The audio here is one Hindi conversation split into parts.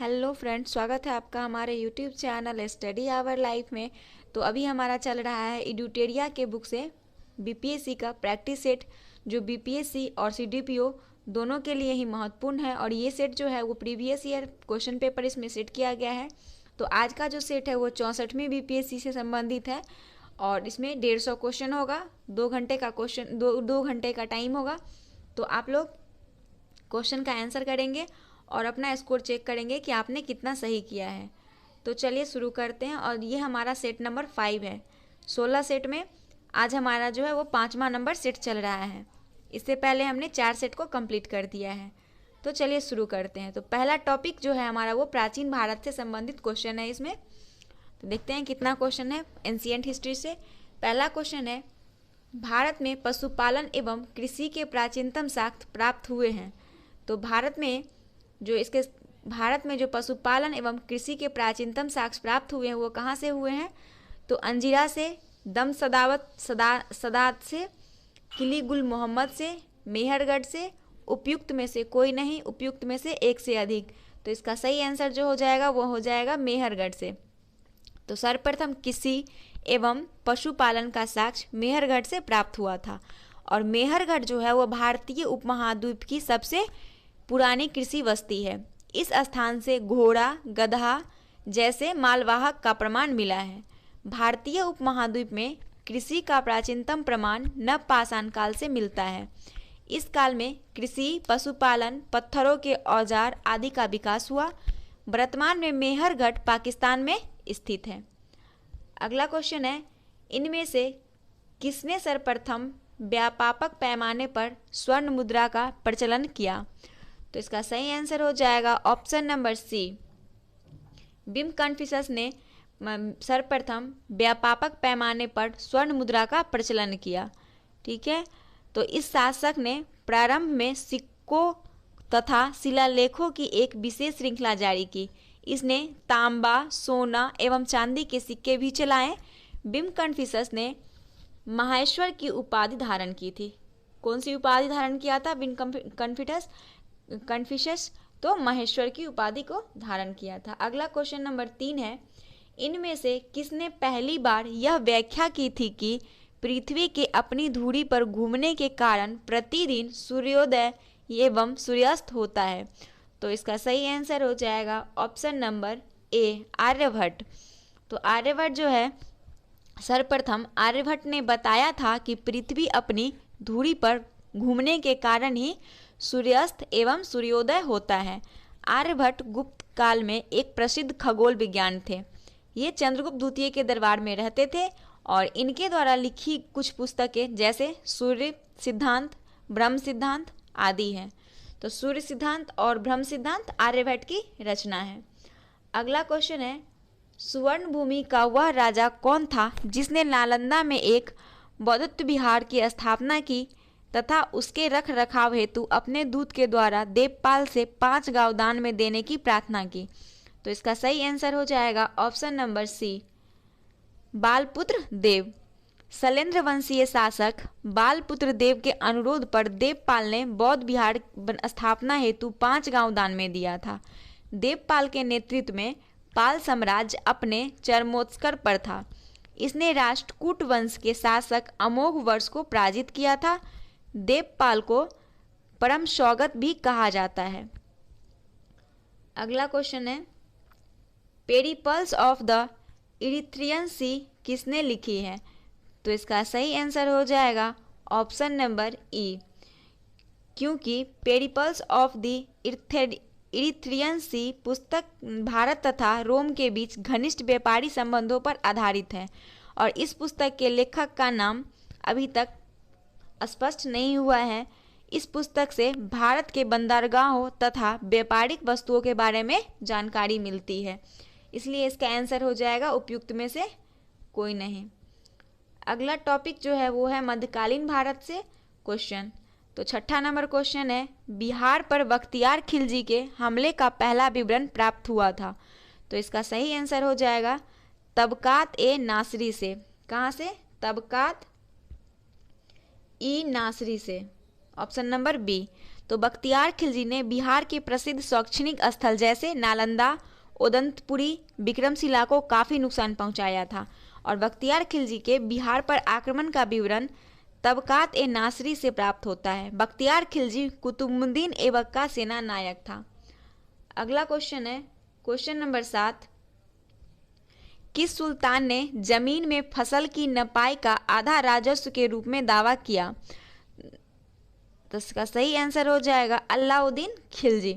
हेलो फ्रेंड्स, स्वागत है आपका हमारे YouTube channel study our life में। तो अभी हमारा चल रहा है एडुटेरिया के बुक से बीपीएससी का प्रैक्टिस सेट, जो बीपीएससी और सीडीपीओ दोनों के लिए ही महत्वपूर्ण है। और ये सेट जो है वो प्रीवियस ईयर क्वेश्चन पेपर इसमें सेट किया गया है। तो आज का जो सेट है वो 64वीं बीपीएससी से संबंधित है और इसमें 150 क्वेश्चन होगा। 2 घंटे का क्वेश्चन, दो घंटे का टाइम होगा। तो आप लोग क्वेश्चन का आंसर करेंगे और अपना स्कोर चेक करेंगे कि आपने कितना सही किया है। तो चलिए शुरू करते हैं। और ये हमारा सेट नंबर 5 है। 16 सेट में आज हमारा जो है वो 5वां नंबर सेट चल रहा है। इससे पहले हमने 4 सेट को कंप्लीट कर दिया है। तो चलिए शुरू करते हैं। तो पहला टॉपिक जो है हमारा वो प्राचीन भारत से संबंधित क्वेश्चन है इसमें। तो देखते हैं कितना क्वेश्चन है एंशिएंट हिस्ट्री से। पहला क्वेश्चन है, भारत में पशुपालन एवं कृषि के प्राचीनतम साक्ष्य प्राप्त हुए हैं। तो भारत में जो पशुपालन एवं कृषि के प्राचीनतम साक्ष्य प्राप्त हुए हैं वो कहाँ से हुए हैं? तो अंजीरा से, दम सदात से, किली मोहम्मद से, मेहरगढ़ से, उपयुक्त में से कोई नहीं, उपयुक्त में से एक से अधिक। तो इसका सही आंसर जो हो जाएगा वो हो जाएगा मेहरगढ़ से। तो सर्वप्रथम कृषि एवं पशुपालन का साक्ष्य मेहरगढ़ से प्राप्त हुआ था। और मेहरगढ़ जो है वो भारतीय उपमहाद्वीप की सबसे पुरानी कृषि बस्ती है। इस स्थान से घोड़ा, गधा जैसे मालवाहक का प्रमाण मिला है। भारतीय उपमहाद्वीप में कृषि का प्राचीनतम प्रमाण नवपाषाण काल से मिलता है। इस काल में कृषि, पशुपालन, पत्थरों के औजार आदि का विकास हुआ। वर्तमान में मेहरगढ़ पाकिस्तान में स्थित है। अगला क्वेश्चन है, इनमें से किसने सर्वप्रथम व्यापक पैमाने पर स्वर्ण मुद्रा का प्रचलन किया? तो इसका सही आंसर हो जाएगा ऑप्शन नंबर सी। बिम कन्फ्यूशस ने सर्वप्रथम व्यापक पैमाने पर स्वर्ण मुद्रा का प्रचलन किया। ठीक है। तो इस शासक ने प्रारंभ में सिक्कों तथा शिलालेखों की एक विशेष श्रृंखला जारी की। इसने तांबा, सोना एवं चांदी के सिक्के भी चलाए। बिम कन्फ्यूशस ने माहेश्वर की उपाधि धारण की थी। कौन सी उपाधि धारण किया था बिम कन्फ्यूशस? तो महेश्वर की उपाधि को धारण किया था। अगला क्वेश्चन नंबर 3 है, इनमें से किसने पहली बार यह व्याख्या की थी कि पृथ्वी के अपनी धुरी पर घूमने के कारण प्रतिदिन सूर्योदय एवं सूर्यास्त होता है? तो इसका सही आंसर हो जाएगा ऑप्शन नंबर ए, आर्यभट्ट। तो आर्यभट्ट जो है सर्वप्रथम आर्यभट्ट ने बताया था कि पृथ्वी अपनी धुरी पर घूमने के कारण ही सूर्यास्त एवं सूर्योदय होता है। आर्यभट्ट गुप्त काल में एक प्रसिद्ध खगोल विज्ञान थे। ये चंद्रगुप्त द्वितीय के दरबार में रहते थे और इनके द्वारा लिखी कुछ पुस्तकें जैसे सूर्य सिद्धांत, ब्रह्म सिद्धांत आदि हैं। तो सूर्य सिद्धांत और ब्रह्म सिद्धांत आर्यभट्ट की रचना है। अगला क्वेश्चन है, सुवर्ण भूमि का वह राजा कौन था जिसने नालंदा में एक बौद्ध विहार की स्थापना की तथा उसके रख रखाव हेतु अपने दूत के द्वारा देवपाल से 5 गांव दान में देने की प्रार्थना की? तो इसका सही आंसर हो जाएगा ऑप्शन नंबर सी, बालपुत्र देव। शैलेंद्र वंशीय शासक बालपुत्र देव के अनुरोध पर देवपाल ने बौद्ध विहार स्थापना हेतु 5 गांव दान में दिया था। देवपाल के नेतृत्व में पाल साम्राज्य अपने चरमोत्कर्ष पर था। इसने राष्ट्रकूट वंश के शासक अमोघ वर्ष को पराजित किया था। देवपाल को परम सौगत भी कहा जाता है। अगला क्वेश्चन है, पेरिपल्स ऑफ द इरिथ्रियन सी किसने लिखी है? तो इसका सही आंसर हो जाएगा ऑप्शन नंबर ई, क्योंकि पेरिपल्स ऑफ द इरिथ्रियन सी पुस्तक भारत तथा रोम के बीच घनिष्ठ व्यापारी संबंधों पर आधारित है और इस पुस्तक के लेखक का नाम अभी तक स्पष्ट नहीं हुआ है। इस पुस्तक से भारत के बंदरगाहों तथा व्यापारिक वस्तुओं के बारे में जानकारी मिलती है, इसलिए इसका आंसर हो जाएगा उपयुक्त में से कोई नहीं। अगला टॉपिक जो है वो है मध्यकालीन भारत से क्वेश्चन। तो 6ठा नंबर क्वेश्चन है, बिहार पर बख्तियार खिलजी के हमले का पहला विवरण प्राप्त हुआ था? तो इसका सही आंसर हो जाएगा तबकात ए नासरी से। कहाँ से? तबकात ई नासरी से, ऑप्शन नंबर बी। तो बख्तियार खिलजी ने बिहार के प्रसिद्ध शैक्षणिक स्थल जैसे नालंदा, उदंतपुरी, विक्रमशिला को काफ़ी नुकसान पहुंचाया था। और बख्तियार खिलजी के बिहार पर आक्रमण का विवरण तबकात ए नासरी से प्राप्त होता है। बख्तियार खिलजी कुतुबुद्दीन ऐबक का सेना नायक था। अगला क्वेश्चन है क्वेश्चन नंबर 7। किस सुल्तान ने जमीन में फसल की नपाई का आधा राजस्व के रूप में दावा किया? तो इसका सही आंसर हो जाएगा अलाउद्दीन खिलजी।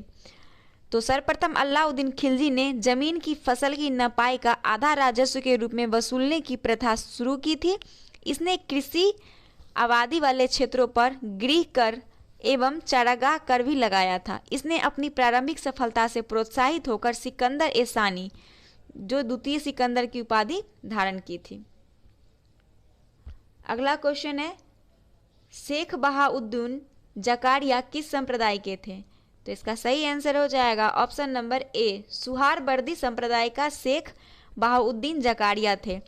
तो सर्वप्रथम अलाउद्दीन खिलजी ने जमीन की फसल की नपाई का आधा राजस्व के रूप में वसूलने की प्रथा शुरू की थी। इसने कृषि आबादी वाले क्षेत्रों पर गृह कर एवं चारागाह कर भी लगाया था। इसने अपनी प्रारंभिक सफलता से प्रोत्साहित होकर सिकंदर ए सानी, जो द्वितीय सिकंदर की उपाधि धारण की थी। अगला क्वेश्चन है शेख बहाउद्दीन जकारिया किस संप्रदाय के थे? तो इसका सही आंसर हो जाएगा ऑप्शन नंबर ए, सुहारवर्दी संप्रदाय का शेख बहाउद्दीन जकारिया थे।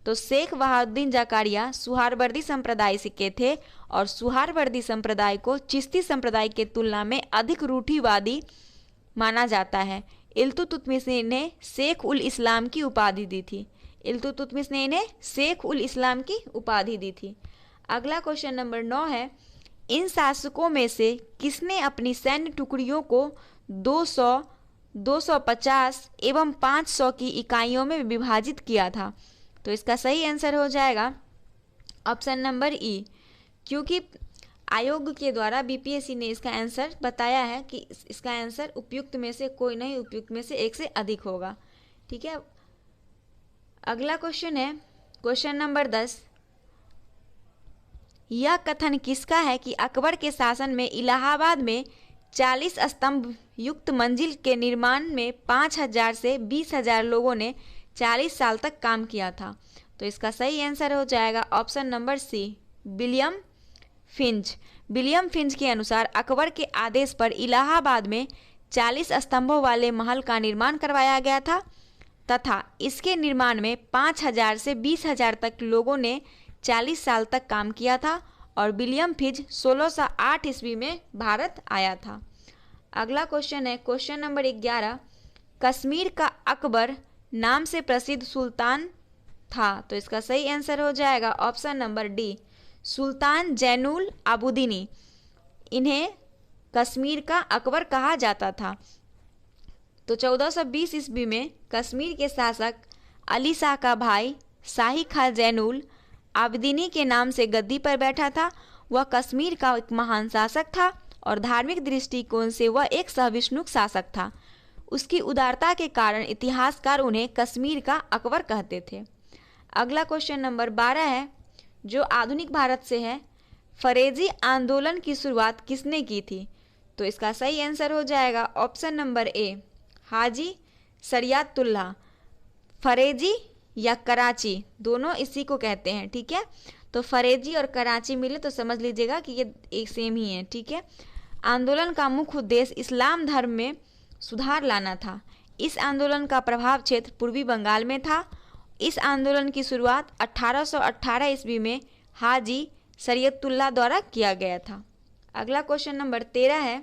तो शेख बहाउद्दीन जकारिया सुहारवर्दी संप्रदाय से के थे और सुहारवर्दी संप्रदाय को चिश्ती संप्रदाय के तुलना में अधिक रूढ़िवादी माना जाता है। इल्तुतमिश ने इन्हें शेख उल इस्लाम की उपाधि दी थी। इल्तुतमिश ने इन्हें शेख उल इस्लाम की उपाधि दी थी। अगला क्वेश्चन नंबर 9 है इन शासकों में से किसने अपनी सैन्य टुकड़ियों को 200, 250 एवं 500 की इकाइयों में विभाजित किया था? तो इसका सही आंसर हो जाएगा ऑप्शन नंबर ई, क्योंकि आयोग के द्वारा बीपीएससी ने इसका आंसर बताया है कि इसका आंसर उपयुक्त में से कोई नहीं, उपयुक्त में से एक से अधिक होगा। ठीक है। अगला क्वेश्चन है क्वेश्चन नंबर 10। यह कथन किसका है कि अकबर के शासन में इलाहाबाद में 40 स्तंभ युक्त मंजिल के निर्माण में 5000 से 20,000 लोगों ने 40 साल तक काम किया था? तो इसका सही आंसर हो जाएगा option number C, William Finch. William Finch के अनुसार अकबर के आदेश पर इलाहाबाद में 40 स्तंभों वाले महल का निर्माण करवाया गया था तथा इसके निर्माण में 5000 से 20,000 तक लोगों ने 40 साल तक काम किया था और विलियम फिंच 1608 ईस्वी में भारत आया था। अगला क्वेश्चन है क्वेश्चन नंबर 11। कश्मीर का अकबर नाम से प्रसिद्ध सुल्तान था? तो इसका सही आंसर हो जाएगा ऑप्शन नंबर डी, सुल्तान जैनुल आबुदीनी। इन्हें कश्मीर का अकबर कहा जाता था। तो 1420 ईस्वी में कश्मीर के शासक अली शाह का भाई शाही खां जैनुल आबदीनी के नाम से गद्दी पर बैठा था। वह कश्मीर का एक महान शासक था और धार्मिक दृष्टिकोण से वह एक सहिष्णु शासक था। उसकी उदारता के कारण इतिहासकार उन्हें कश्मीर का अकबर कहते थे। अगला क्वेश्चन नंबर 12 है जो आधुनिक भारत से है। फरेजी आंदोलन की शुरुआत किसने की थी? तो इसका सही आंसर हो जाएगा ऑप्शन नंबर ए, हाजी शरियतुल्लाह। फरेजी या कराची दोनों इसी को कहते हैं। ठीक है, तो फरेजी और कराची मिले तो समझ लीजिएगा कि ये एक सेम ही है। ठीक है। आंदोलन का मुख्य उद्देश्य इस्लाम धर्म में सुधार लाना था। इस आंदोलन का प्रभाव क्षेत्र पूर्वी बंगाल में था। इस आंदोलन की शुरुआत 1818 ईस्वी में हाजी शरियतुल्लाह द्वारा किया गया था। अगला क्वेश्चन नंबर 13 है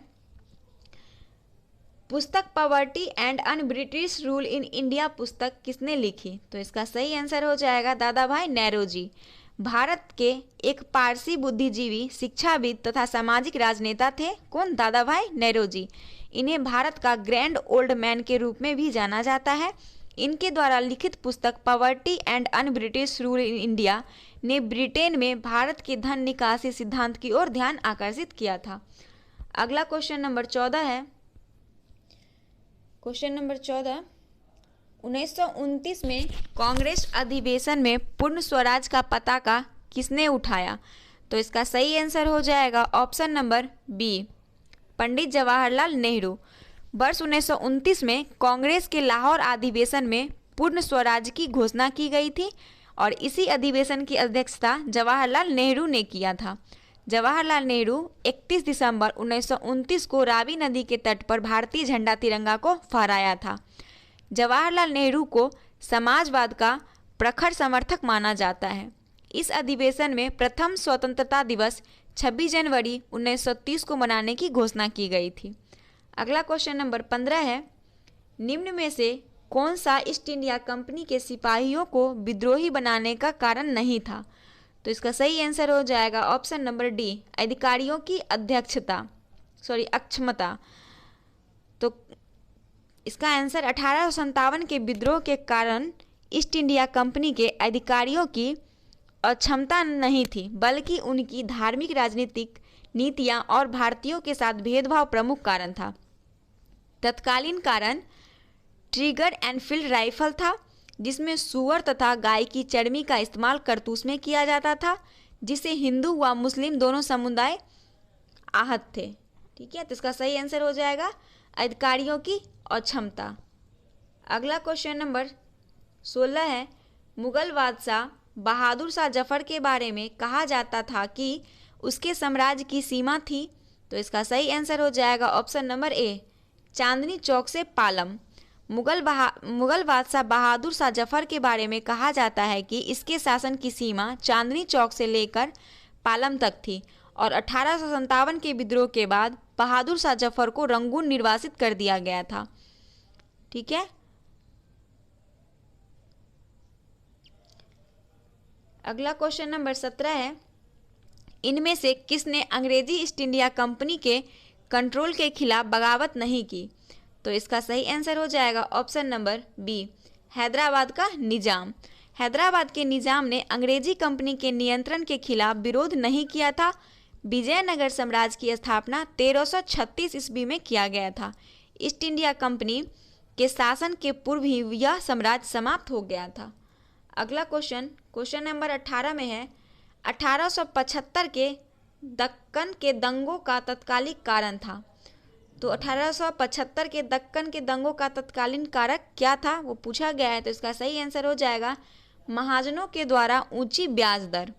पुस्तक poverty and un British rule in India पुस्तक किसने लिखी? तो इसका सही आंसर हो जाएगा दादा भाई नेहरू। भारत के एक पारसी बुद्धिजीवी, शिक्षाविद तथा सामाजिक राजनेता थे। कौन? दादा भाई नेहरू। इन्हें भारत का ग्रैंड ओल्ड मैन के रूप में भी जाना जाता है। इनके द्वारा लिखित पुस्तक poverty and un British rule in India ने ब्रिटेन में भारत के धन निकासी सिद्धांत की ओर ध्यान आकर्षित किया था। अगला क्वेश्चन नंबर 14 है क्वेश्चन नंबर 14। 1929 में कांग्रेस अधिवेशन में पूर्ण स्वराज का पताका किसने उठाया? तो इसका सही आंसर हो जाएगा option number B, Pandit Jawaharlal Nehru. वर्ष 1929 में कांग्रेस के लाहौर अधिवेशन में पूर्ण स्वराज की घोषणा की गई थी और इसी अधिवेशन की अध्यक्षता जवाहरलाल नेहरू ने किया था। जवाहरलाल नेहरू 31 दिसंबर 1929 को रावी नदी के तट पर भारतीय झंडा तिरंगा को फहराया था। जवाहरलाल नेहरू को समाजवाद का प्रखर समर्थक माना जाता है। इस अधिवेशन में प्रथम स्वतंत्रता दिवस 26 जनवरी 1930 को मनाने की घोषणा की गई थी। अगला क्वेश्चन नंबर 15 है, निम्न में से कौन सा ईस्ट इंडिया कंपनी के सिपाहियों को विद्रोही बनाने का कारण नहीं था? तो इसका सही आंसर हो जाएगा ऑप्शन नंबर डी, अधिकारियों की अक्षमता। तो इसका आंसर 1857 के विद्रोह के कारण ईस्ट इंडिया कंपनी के अधिकारियों की अक्षमता नहीं थी, बल्कि उनकी धार्मिक राजनीतिक नीतियां और भारतीयों के साथ भेदभाव प्रमुख कारण था। तत्कालीन कारण ट्रिगर एनफील्ड राइफल था, जिसमें सूअर तथा गाय की चर्बी का इस्तेमाल कारतूस में किया जाता था, जिससे हिंदू व मुस्लिम दोनों समुदाय आहत थे। ठीक है, तो इसका सही आंसर हो जाएगा अधिकारियों की अक्षमता। अगला क्वेश्चन नंबर 16 है, मुगल बादशाह बहादुर शाह जफर के बारे में कहा जाता था कि उसके साम्राज्य की सीमा थी। तो इसका सही आंसर हो जाएगा ऑप्शन नंबर ए, चांदनी चौक से पालम। मुगल बादशाह बहादुर शाह जफर के बारे में कहा जाता है कि इसके शासन की सीमा चांदनी चौक से लेकर पालम तक थी और 1857 के विद्रोह के बाद बहादुर शाह जफर को रंगून निर्वासित कर दिया गया था। ठीक है, अगला क्वेश्चन नंबर 17 है, इनमें से किसने अंग्रेजी ईस्ट इंडिया कंपनी के कंट्रोल के खिलाफ बगावत नहीं की? तो इसका सही आंसर हो जाएगा ऑप्शन नंबर बी, हैदराबाद का निजाम। हैदराबाद के निजाम ने अंग्रेजी कंपनी के नियंत्रण के खिलाफ विरोध नहीं किया था। विजयनगर साम्राज्य की स्थापना 1336 ईस्वी में किया गया था। ईस्ट इंडिया कंपनी के शासन के पूर्व ही यह साम्राज्य समाप्त हो गया था। अगला क्वेश्चन नंबर 18 में है, 1875 के दक्कन के दंगों का तत्कालिक कारण था। तो 1875 के दक्कन के दंगों का तत्कालीन कारक क्या था, वो पूछा गया है। तो इसका सही आंसर हो जाएगा महाजनों के द्वारा ऊंची ब्याज दर।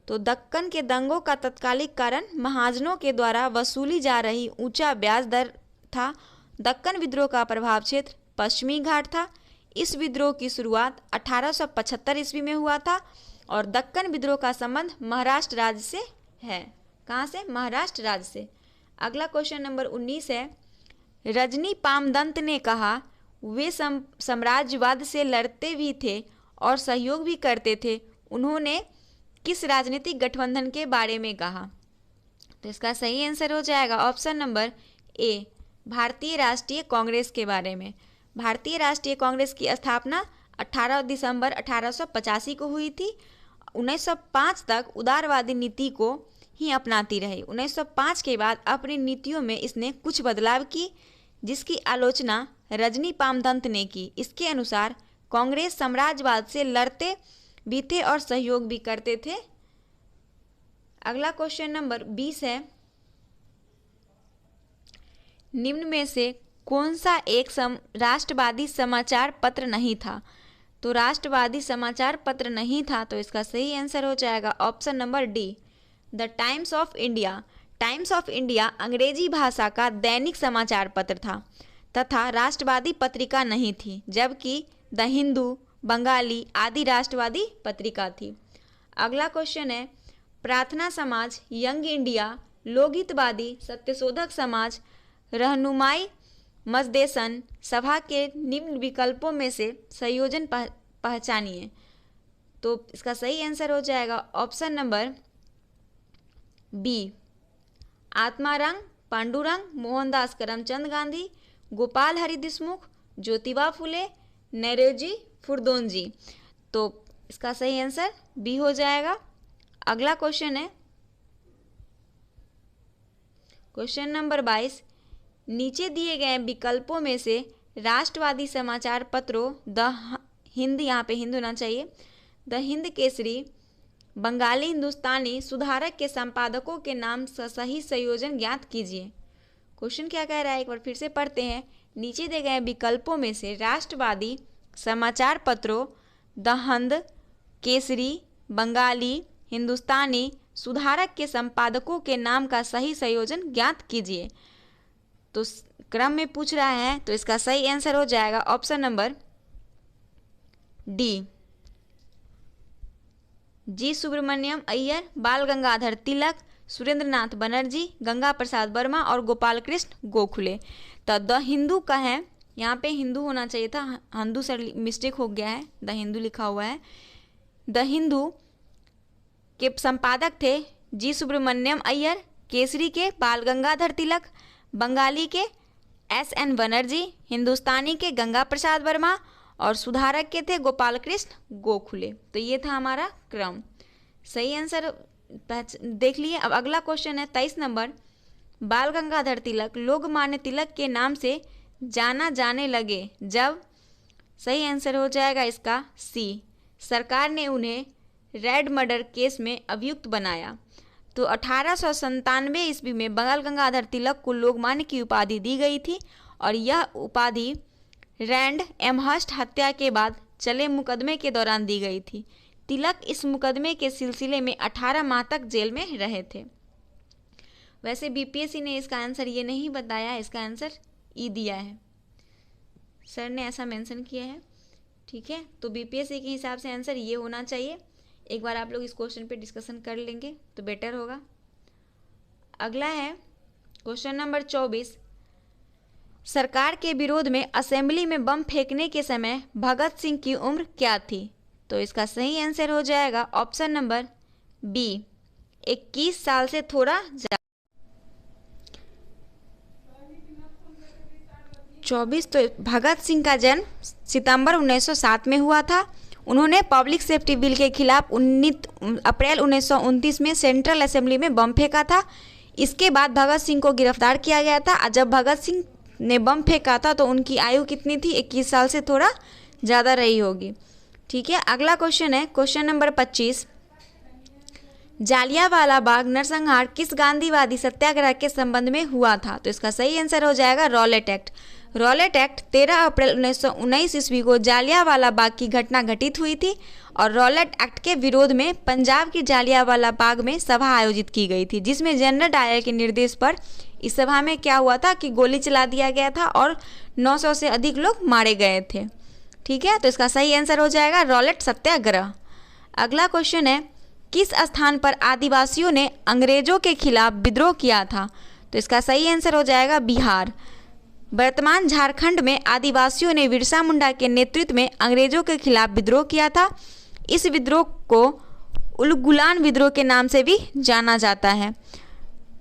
तो दक्कन के दंगों का तत्कालिक कारण महाजनों के द्वारा वसूली जा रही ऊंचा ब्याज दर था। दक्कन विद्रोह का प्रभाव क्षेत्र पश्चिमी घाट था। इस विद्रोह की शुरुआत 1875 ईस्वी में हुआ था और दक्कन विद्रोह का संबंध महाराष्ट्र राज्य से है। कहाँ से? महाराष्ट्र राज्य से। अगला क्वेश्चन नंबर 19 है, रजनी पामदंत ने कहा वे साम्राज्यवाद से लड़ते भी थे और सहयोग भी करते थे। उन्होंने किस राजनीतिक गठबंधन के बारे में कहा? तो इसका सही आंसर हो जाएगा ऑप्शन नंबर ए, भारतीय राष्ट्रीय कांग्रेस के बारे में। भारतीय राष्ट्रीय कांग्रेस की स्थापना 18 दिसंबर 1885 को हुई थी। 1905 तक उदारवादी नीति को ही अपनाती रही। 1905 के बाद अपनी नीतियों में इसने कुछ बदलाव की, जिसकी आलोचना रजनी पामदंत ने की। इसके अनुसार कांग्रेस साम्राज्यवाद से लड़ते भी थे और सहयोग भी करते थे। अगला क्वेश्चन नंबर 20 है, निम्न में से कौन सा एक राष्ट्रवादी समाचार पत्र नहीं था? तो राष्ट्रवादी समाचार पत्र नहीं था, तो इसका सही आंसर हो जाएगा option number D, the times of India. Times of India अंग्रेजी भाषा का दैनिक समाचार पत्र था तथा राष्ट्रवादी पत्रिका नहीं थी, जबकि द हिंदू, बंगाली आदि राष्ट्रवादी पत्रिका थी। अगला क्वेश्चन है, प्रार्थना समाज, यंग इंडिया, लोकहितवादी, सत्यशोधक समाज, रहनुमाई मजदेसन सभा के निम्न विकल्पों में से संयोजन पहचानिए। तो इसका सही आंसर हो जाएगा option number B, Atmarang, Pandurang, Mohandas Karamchand Gandhi, Gopal Hari Deshmukh, Jyotiba Phule, Naoroji Furdonji. तो इसका सही आंसर बी हो जाएगा। अगला क्वेश्चन है क्वेश्चन नंबर 22, नीचे दिए गए विकल्पों में से राष्ट्रवादी समाचार पत्रों द हिंद, यहाँ पे हिंद होना चाहिए, द हिंद केसरी, बंगाली हिंदुस्तानी सुधारक के संपादकों के नाम सही संयोजन ज्ञात कीजिए। क्वेश्चन क्या कह रहा है, एक बार फिर से पढ़ते हैं। नीचे दिए गए विकल्पों में से राष्ट्रवादी समाचार पत्रों द हिंद केसरी, बंगाली हिंदुस्तानी सुधारक के संपादकों के नाम का सही संयोजन ज्ञात कीजिए। तो क्रम में पूछ रहा है, तो इसका सही आंसर हो जाएगा ऑप्शन नंबर डी, जी सुब्रमण्यम अय्यर, बाल गंगाधर तिलक, सुरेंद्रनाथ बनर्जी, गंगा प्रसाद वर्मा और गोपाल कृष्ण गोखले। तो द हिंदू का है, यहाँ पे हिंदू होना चाहिए था, हिंदू सर मिस्टेक हो गया है, द हिंदू लिखा हुआ है। द हिंदू के संपादक थे जी सुब्रमण्यम अय्यर, केसरी के बाल गंगाधर तिलक, बंगाली के एस.एन. बनर्जी, हिंदुस्तानी के गंगा प्रसाद वर्मा और सुधारक के थे गोपाल कृष्ण गोखले। तो ये था हमारा क्रम। सही आंसर देख लिए। अब अगला क्वेश्चन है 23 नंबर। बाल गंगाधर तिलक लोकमान्य तिलक के नाम से जाना जाने लगे जब। सही आंसर हो जाएगा इसका सी, सरकार ने उन्हें रेड मर्डर केस में अभियुक्त बनाया। तो 1897 ईस्वी में बाल गंगाधर तिलक को लोकमान्य की उपाधि दी गई थी और यह उपाधि रैंड एमहर्स्ट हत्या के बाद चले मुकदमे के दौरान दी गई थी। तिलक इस मुकदमे के सिलसिले में 18 माह तक जेल में रहे थे। वैसे बीपीएससी ने इसका आंसर ये नहीं बताया, इसका आंसर ई दिया है, सर ने ऐसा मेंशन किया है। ठीक है, तो बीपीएससी के हिसाब से आंसर ये होना चाहिए। एक बार आप लोग इस क्वेश्चन पे डिस्कशन कर लेंगे तो बेटर होगा। अगला है क्वेश्चन नंबर 24। सरकार के विरोध में असेंबली में बम फेंकने के समय भगत सिंह की उम्र क्या थी? तो इसका सही आंसर हो जाएगा ऑप्शन नंबर बी, 21 साल से थोड़ा ज़्यादा। 24। तो भगत सिंह का जन्म सितंबर 1907 में हुआ था। उन्होंने पब्लिक सेफ्टी बिल के खिलाफ 19 अप्रैल 1929 में सेंट्रल असेंबली में बम फेंका था। इसके बाद भगत सिंह को गिरफ्तार किया गया था। जब भगत सिंह ने बम फेंका था तो उनकी आयु कितनी थी? 21 साल से थोड़ा ज़्यादा रही होगी। ठीक है, अगला क्वेश्चन है क्वेश्चन नंबर 25। जालियांवाला बाग नरसंहार किस गांधीवादी सत्याग्रह के संबंध में हुआ था? तो इसका सही आंसर हो जाएगा रॉलेट एक्ट। रॉलेट एक्ट 13 अप्रैल 1919 ईस्वी को जालियांवाला बाग की घटना घटित हुई थी और रॉलेट एक्ट के विरोध में पंजाब की जालियांवाला बाग में सभा आयोजित की गई थी, जिसमें जनरल डायर के निर्देश पर इस सभा में क्या हुआ था कि गोली चला दिया गया था और 900 से अधिक लोग मारे गए थे। ठीक है, तो इसका सही आंसर हो जाएगा रॉलेट सत्याग्रह। अगला क्वेश्चन है किस स्थान पर आदिवासियों ने अंग्रेजों के खिलाफ विद्रोह किया था? तो इसका सही आंसर हो जाएगा बिहार। वर्तमान झारखंड में आदिवासियों ने बिरसा मुंडा के नेतृत्व में अंग्रेजों के खिलाफ विद्रोह किया था। इस विद्रोह को उलगुलान विद्रोह के नाम से भी जाना जाता है।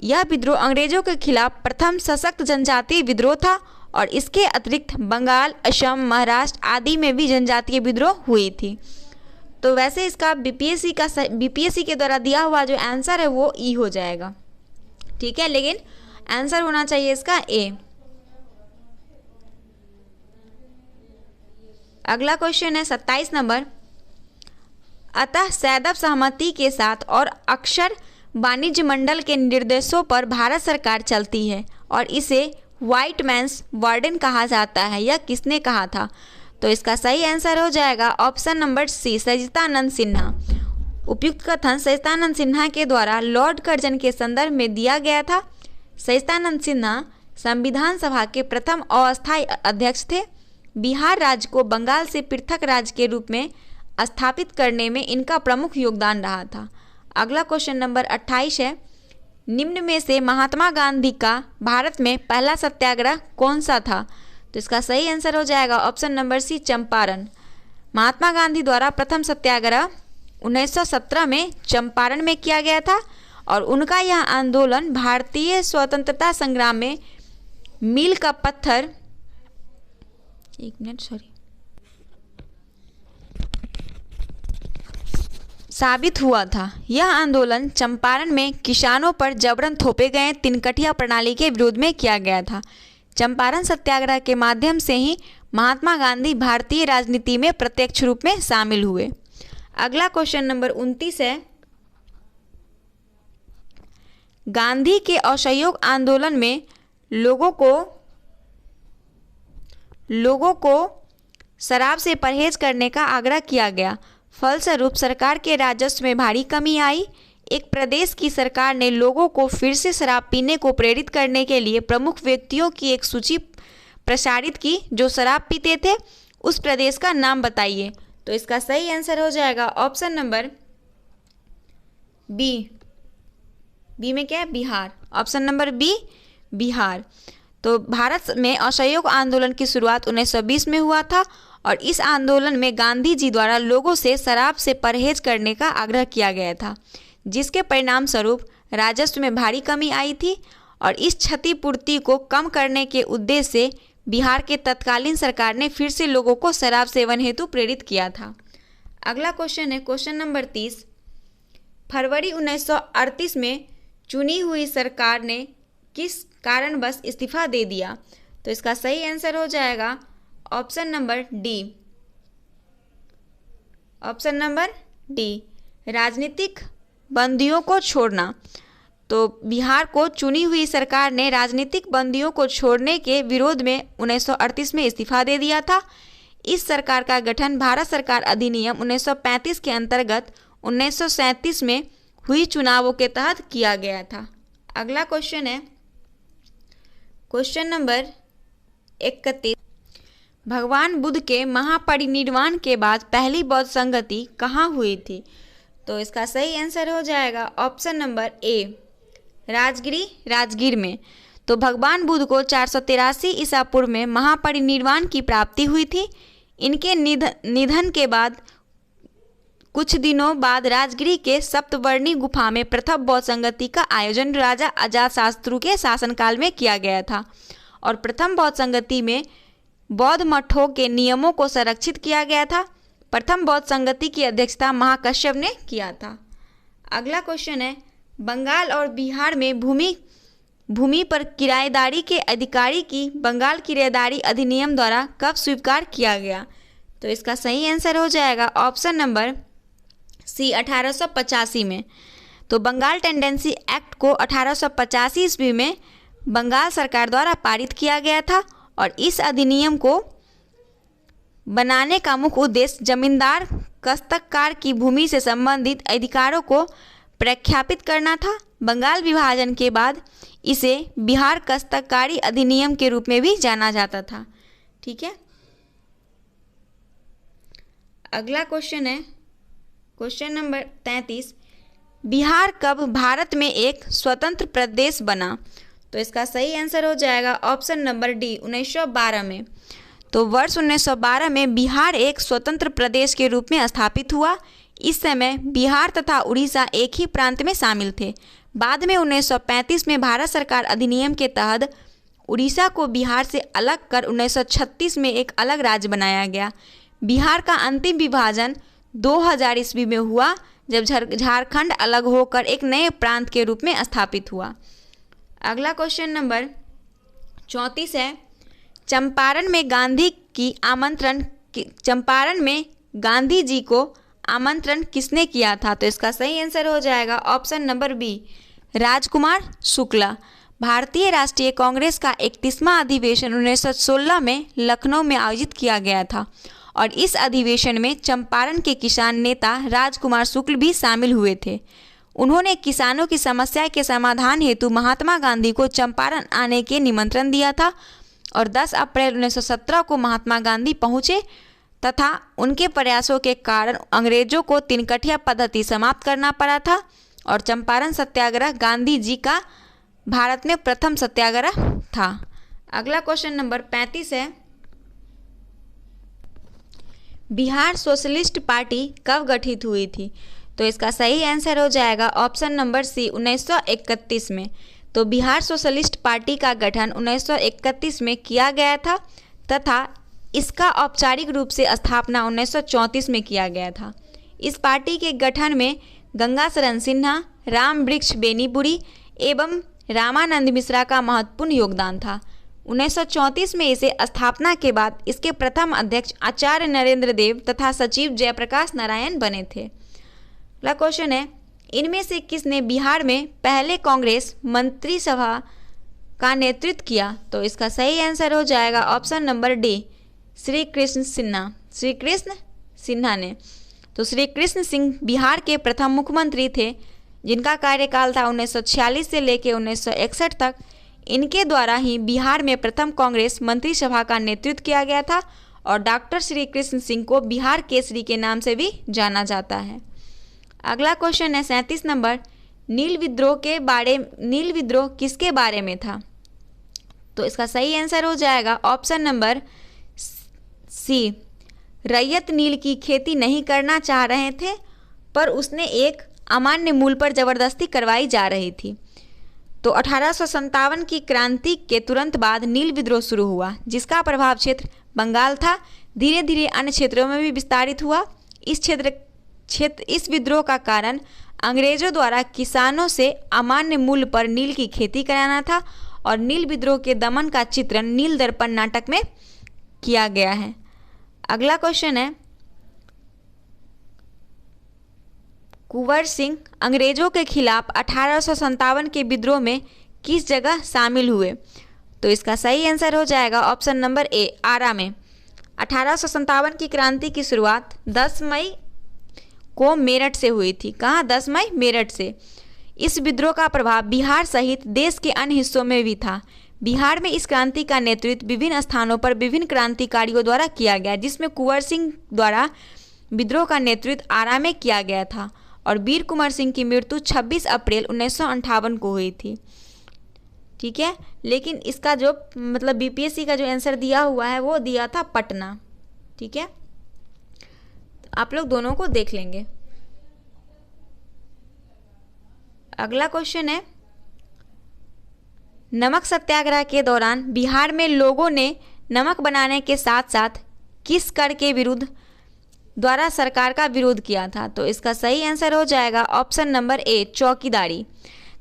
यह विद्रोह अंग्रेजों के खिलाफ प्रथम सशक्त जनजातीय विद्रोह था और इसके अतिरिक्त बंगाल, असम, महाराष्ट्र आदि में भी जनजातीय विद्रोह हुई थी। तो वैसे इसका बीपीएससी के द्वारा दिया हुआ जो आंसर है वो ई हो जाएगा। ठीक है, लेकिन आंसर होना चाहिए इसका ए। अगला क्वेश्चन है 27 नंबर। अतः सैदब सहमति के साथ और अक्षर वाणिज्य मंडल के निर्देशों पर भारत सरकार चलती है और इसे व्हाइट मैन्स वार्डन कहा जाता है। यह किसने कहा था? तो इसका सही आंसर हो जाएगा ऑप्शन नंबर सी, सच्चिदानंद सिन्हा। उपयुक्त कथन सच्चिदानंद सिन्हा के द्वारा लॉर्ड कर्जन के संदर्भ में दिया गया था। सच्चिदानंद सिन्हा संविधान सभा के प्रथम अस्थायी अध्यक्ष थे। बिहार राज्य को बंगाल से पृथक राज्य के रूप में स्थापित करने में इनका प्रमुख योगदान रहा था। अगला क्वेश्चन नंबर 28 है। निम्न में से महात्मा गांधी का भारत में पहला सत्याग्रह कौन सा था? तो इसका सही आंसर हो जाएगा ऑप्शन नंबर सी, चंपारण। महात्मा गांधी द्वारा प्रथम सत्याग्रह 1917 में चंपारण में किया गया था और उनका यह आंदोलन भारतीय स्वतंत्रता संग्राम में मील का पत्थर साबित हुआ था। यह आंदोलन चंपारण में किसानों पर जबरन थोपे गए तिनकठिया प्रणाली के विरोध में किया गया था। चंपारण सत्याग्रह के माध्यम से ही महात्मा गांधी भारतीय राजनीति में प्रत्यक्ष रूप में शामिल हुए। अगला क्वेश्चन नंबर 29 है। गांधी के असहयोग आंदोलन में लोगों को शराब से परहेज करने का आग्रह किया गया। फलस्वरूप सरकार के राजस्व में भारी कमी आई। एक प्रदेश की सरकार ने लोगों को फिर से शराब पीने को प्रेरित करने के लिए प्रमुख व्यक्तियों की एक सूची प्रसारित की जो शराब पीते थे। उस प्रदेश का नाम बताइए। तो इसका सही आंसर हो जाएगा ऑप्शन नंबर बी, बी में क्या है, Bihar. Option number B Bihar. तो भारत में असहयोग आंदोलन की शुरुआत 1920 में हुआ था और इस आंदोलन में गांधी जी द्वारा लोगों से शराब से परहेज करने का आग्रह किया गया था, जिसके परिणाम स्वरूप राजस्व में भारी कमी आई थी और इस क्षतिपूर्ति को कम करने के उद्देश्य से बिहार के तत्कालीन सरकार ने फिर से लोगों को शराब सेवन हेतु प्रेरित किया था। अगला क्वेश्चन है क्वेश्चन नंबर 30। फरवरी 1938 में चुनी हुई सरकार ने किस कारणवश इस्तीफा दे दिया? तो इसका सही आंसर हो जाएगा option number D. Option number D, राजनीतिक बंदियों को छोड़ना। तो बिहार को चुनी हुई सरकार ने राजनीतिक बंदियों को छोड़ने के विरोध में 1938 में इस्तीफा दे दिया था। इस सरकार का गठन भारत सरकार अधिनियम 1935 के अंतर्गत 1937 में हुई चुनावों के तहत किया गया था। अगला क्वेश्चन है क्वेश्चन नंबर 31। भगवान बुद्ध के महापरिनिर्वाण के बाद पहली बौद्ध संगति कहाँ हुई थी? तो इसका सही आंसर हो जाएगा ऑप्शन नंबर ए, राजगीर में। तो भगवान बुद्ध को 483 ईसा पूर्व में महापरिनिर्वाण की प्राप्ति हुई थी। इनके निधन के बाद कुछ दिनों बाद राजगिरी के सप्तवर्णी गुफा में प्रथम बौद्ध संगति का आयोजन राजा अजातशत्रु के शासनकाल में किया गया था और प्रथम बौद्ध संगति में बौद्ध मठों के नियमों को संरक्षित किया गया था। प्रथम बौद्ध संगति की अध्यक्षता महाकश्यप ने किया था। अगला क्वेश्चन है बंगाल और बिहार में भूमि पर किराएदारी के अधिकारी की बंगाल किराएदारी अधिनियम द्वारा कब स्वीकार किया गया? तो इसका सही आंसर हो जाएगा ऑप्शन नंबर सी, 1885 में। तो बंगाल टेंडेंसी एक्ट को 1885 ईस्वी में बंगाल सरकार द्वारा पारित किया गया था और इस अधिनियम को बनाने का मुख्य उद्देश्य जमींदार काश्तकार की भूमि से संबंधित अधिकारों को प्रख्यापित करना था। बंगाल विभाजन के बाद इसे बिहार काश्तकारी अधिनियम के रूप में भी जाना जाता था। ठीक है, अगला क्वेश्चन है क्वेश्चन नंबर 33। बिहार कब भारत में एक स्वतंत्र प्रदेश बना? तो इसका सही आंसर हो जाएगा ऑप्शन नंबर डी, 1912 में। तो वर्ष 1912 में बिहार एक स्वतंत्र प्रदेश के रूप में स्थापित हुआ। इस समय बिहार तथा उड़ीसा एक ही प्रांत में शामिल थे। बाद में 1935 में भारत सरकार अधिनियम के तहत उड़ीसा को बिहार से अलग कर 1936 में एक अलग राज्य बनाया गया। बिहार का अंतिम विभाजन 2000 ईस्वी में हुआ, जब झारखंड अलग होकर एक नए प्रांत के रूप में स्थापित हुआ। अगला क्वेश्चन नंबर 34 है चंपारण में गांधी जी को आमंत्रण किसने किया था? तो इसका सही आंसर हो जाएगा option number B, Rajkumar Shukla. भारतीय राष्ट्रीय कांग्रेस का 31वां अधिवेशन 1916 में लखनऊ में आयोजित किया गया था और इस अधिवेशन में चंपारण के किसान नेता राजकुमार शुक्ल भी शामिल हुए थे। उन्होंने किसानों की समस्या के समाधान हेतु महात्मा गांधी को चंपारण आने के निमंत्रण दिया था और 10 अप्रैल 1917 को महात्मा गांधी पहुंचे तथा उनके प्रयासों के कारण अंग्रेजों को तिनकठिया पद्धति समाप्त करना पड़ा था और चंपारण सत्याग्रह गांधी जी का भारत में प्रथम सत्याग्रह था। अगला क्वेश्चन नंबर 35 है बिहार सोशलिस्ट पार्टी कब गठित हुई थी? तो इसका सही आंसर हो जाएगा ऑप्शन नंबर सी, 1931 में। तो बिहार सोशलिस्ट पार्टी का गठन 1931 में किया गया था तथा इसका औपचारिक रूप से स्थापना 1934 में किया गया था। इस पार्टी के गठन में गंगाशरण सिन्हा, राम वृक्ष बेनीपुरी एवं रामानंद मिश्रा का महत्वपूर्ण योगदान था। 1934 में इसे स्थापना के बाद इसके प्रथम अध्यक्ष आचार्य नरेंद्र देव तथा सचिव जयप्रकाश नारायण बने थे। अगला क्वेश्चन है इनमें से किसने बिहार में पहले कांग्रेस मंत्रिसभा का नेतृत्व किया? तो इसका सही आंसर हो जाएगा option number D, Shri Krishna Sinha ने। तो श्री कृष्ण सिंह बिहार के प्रथम मुख्यमंत्री थे जिनका कार्यकाल था 1946 से लेकर 1961 तक। इनके द्वारा ही बिहार में प्रथम कांग्रेस मंत्रिसभा का नेतृत्व किया गया था और डॉक्टर श्री कृष्ण सिंह को बिहार केसरी के नाम से भी जाना जाता है। अगला क्वेश्चन है 37 नंबर नील विद्रोह किसके बारे में था? तो इसका सही आंसर हो जाएगा ऑप्शन नंबर सी, रैयत नील की खेती नहीं करना चाह रहे थे, पर उसने एक अमान्य मूल्य पर जबरदस्ती करवाई जा रही थी। तो 1857 की क्रांति के तुरंत बाद नील विद्रोह शुरू हुआ, जिसका प्रभाव क्षेत्र बंगाल था, धीरे धीरे अन्य क्षेत्रों में भी विस्तारित हुआ। इस विद्रोह का कारण अंग्रेजों द्वारा किसानों से अमान्य मूल्य पर नील की खेती कराना था, और नील विद्रोह के दमन का चित्रण नील दर्पण नाटक में किया गया है। अगला क्वेश्चन है, कुंवर सिंह अंग्रेजों के खिलाफ 1857 के विद्रोह में किस जगह शामिल हुए? तो इसका सही आंसर हो जाएगा ऑप्शन नंबर ए, आरा में। 1857 की क्रांति की शुरुआत 10 मई को मेरठ से हुई थी। कहाँ? 10 मई मेरठ से। इस विद्रोह का प्रभाव बिहार सहित देश के अन्य हिस्सों में भी था। बिहार में इस क्रांति का नेतृत्व विभिन्न स्थानों पर विभिन्न क्रांतिकारियों द्वारा किया गया, जिसमें कुंवर सिंह द्वारा विद्रोह का नेतृत्व आरा में किया गया था, और वीर कुंवर सिंह की मृत्यु 26 अप्रैल 1958 को हुई थी। ठीक है, लेकिन इसका जो मतलब बीपीएससी का जो आंसर दिया हुआ है वो दिया था पटना। ठीक है, आप लोग दोनों को देख लेंगे। अगला क्वेश्चन है, नमक सत्याग्रह के दौरान बिहार में लोगों ने नमक बनाने के साथ साथ किस कर के विरुद्ध द्वारा सरकार का विरोध किया था? तो इसका सही आंसर हो जाएगा ऑप्शन नंबर ए, चौकीदारी।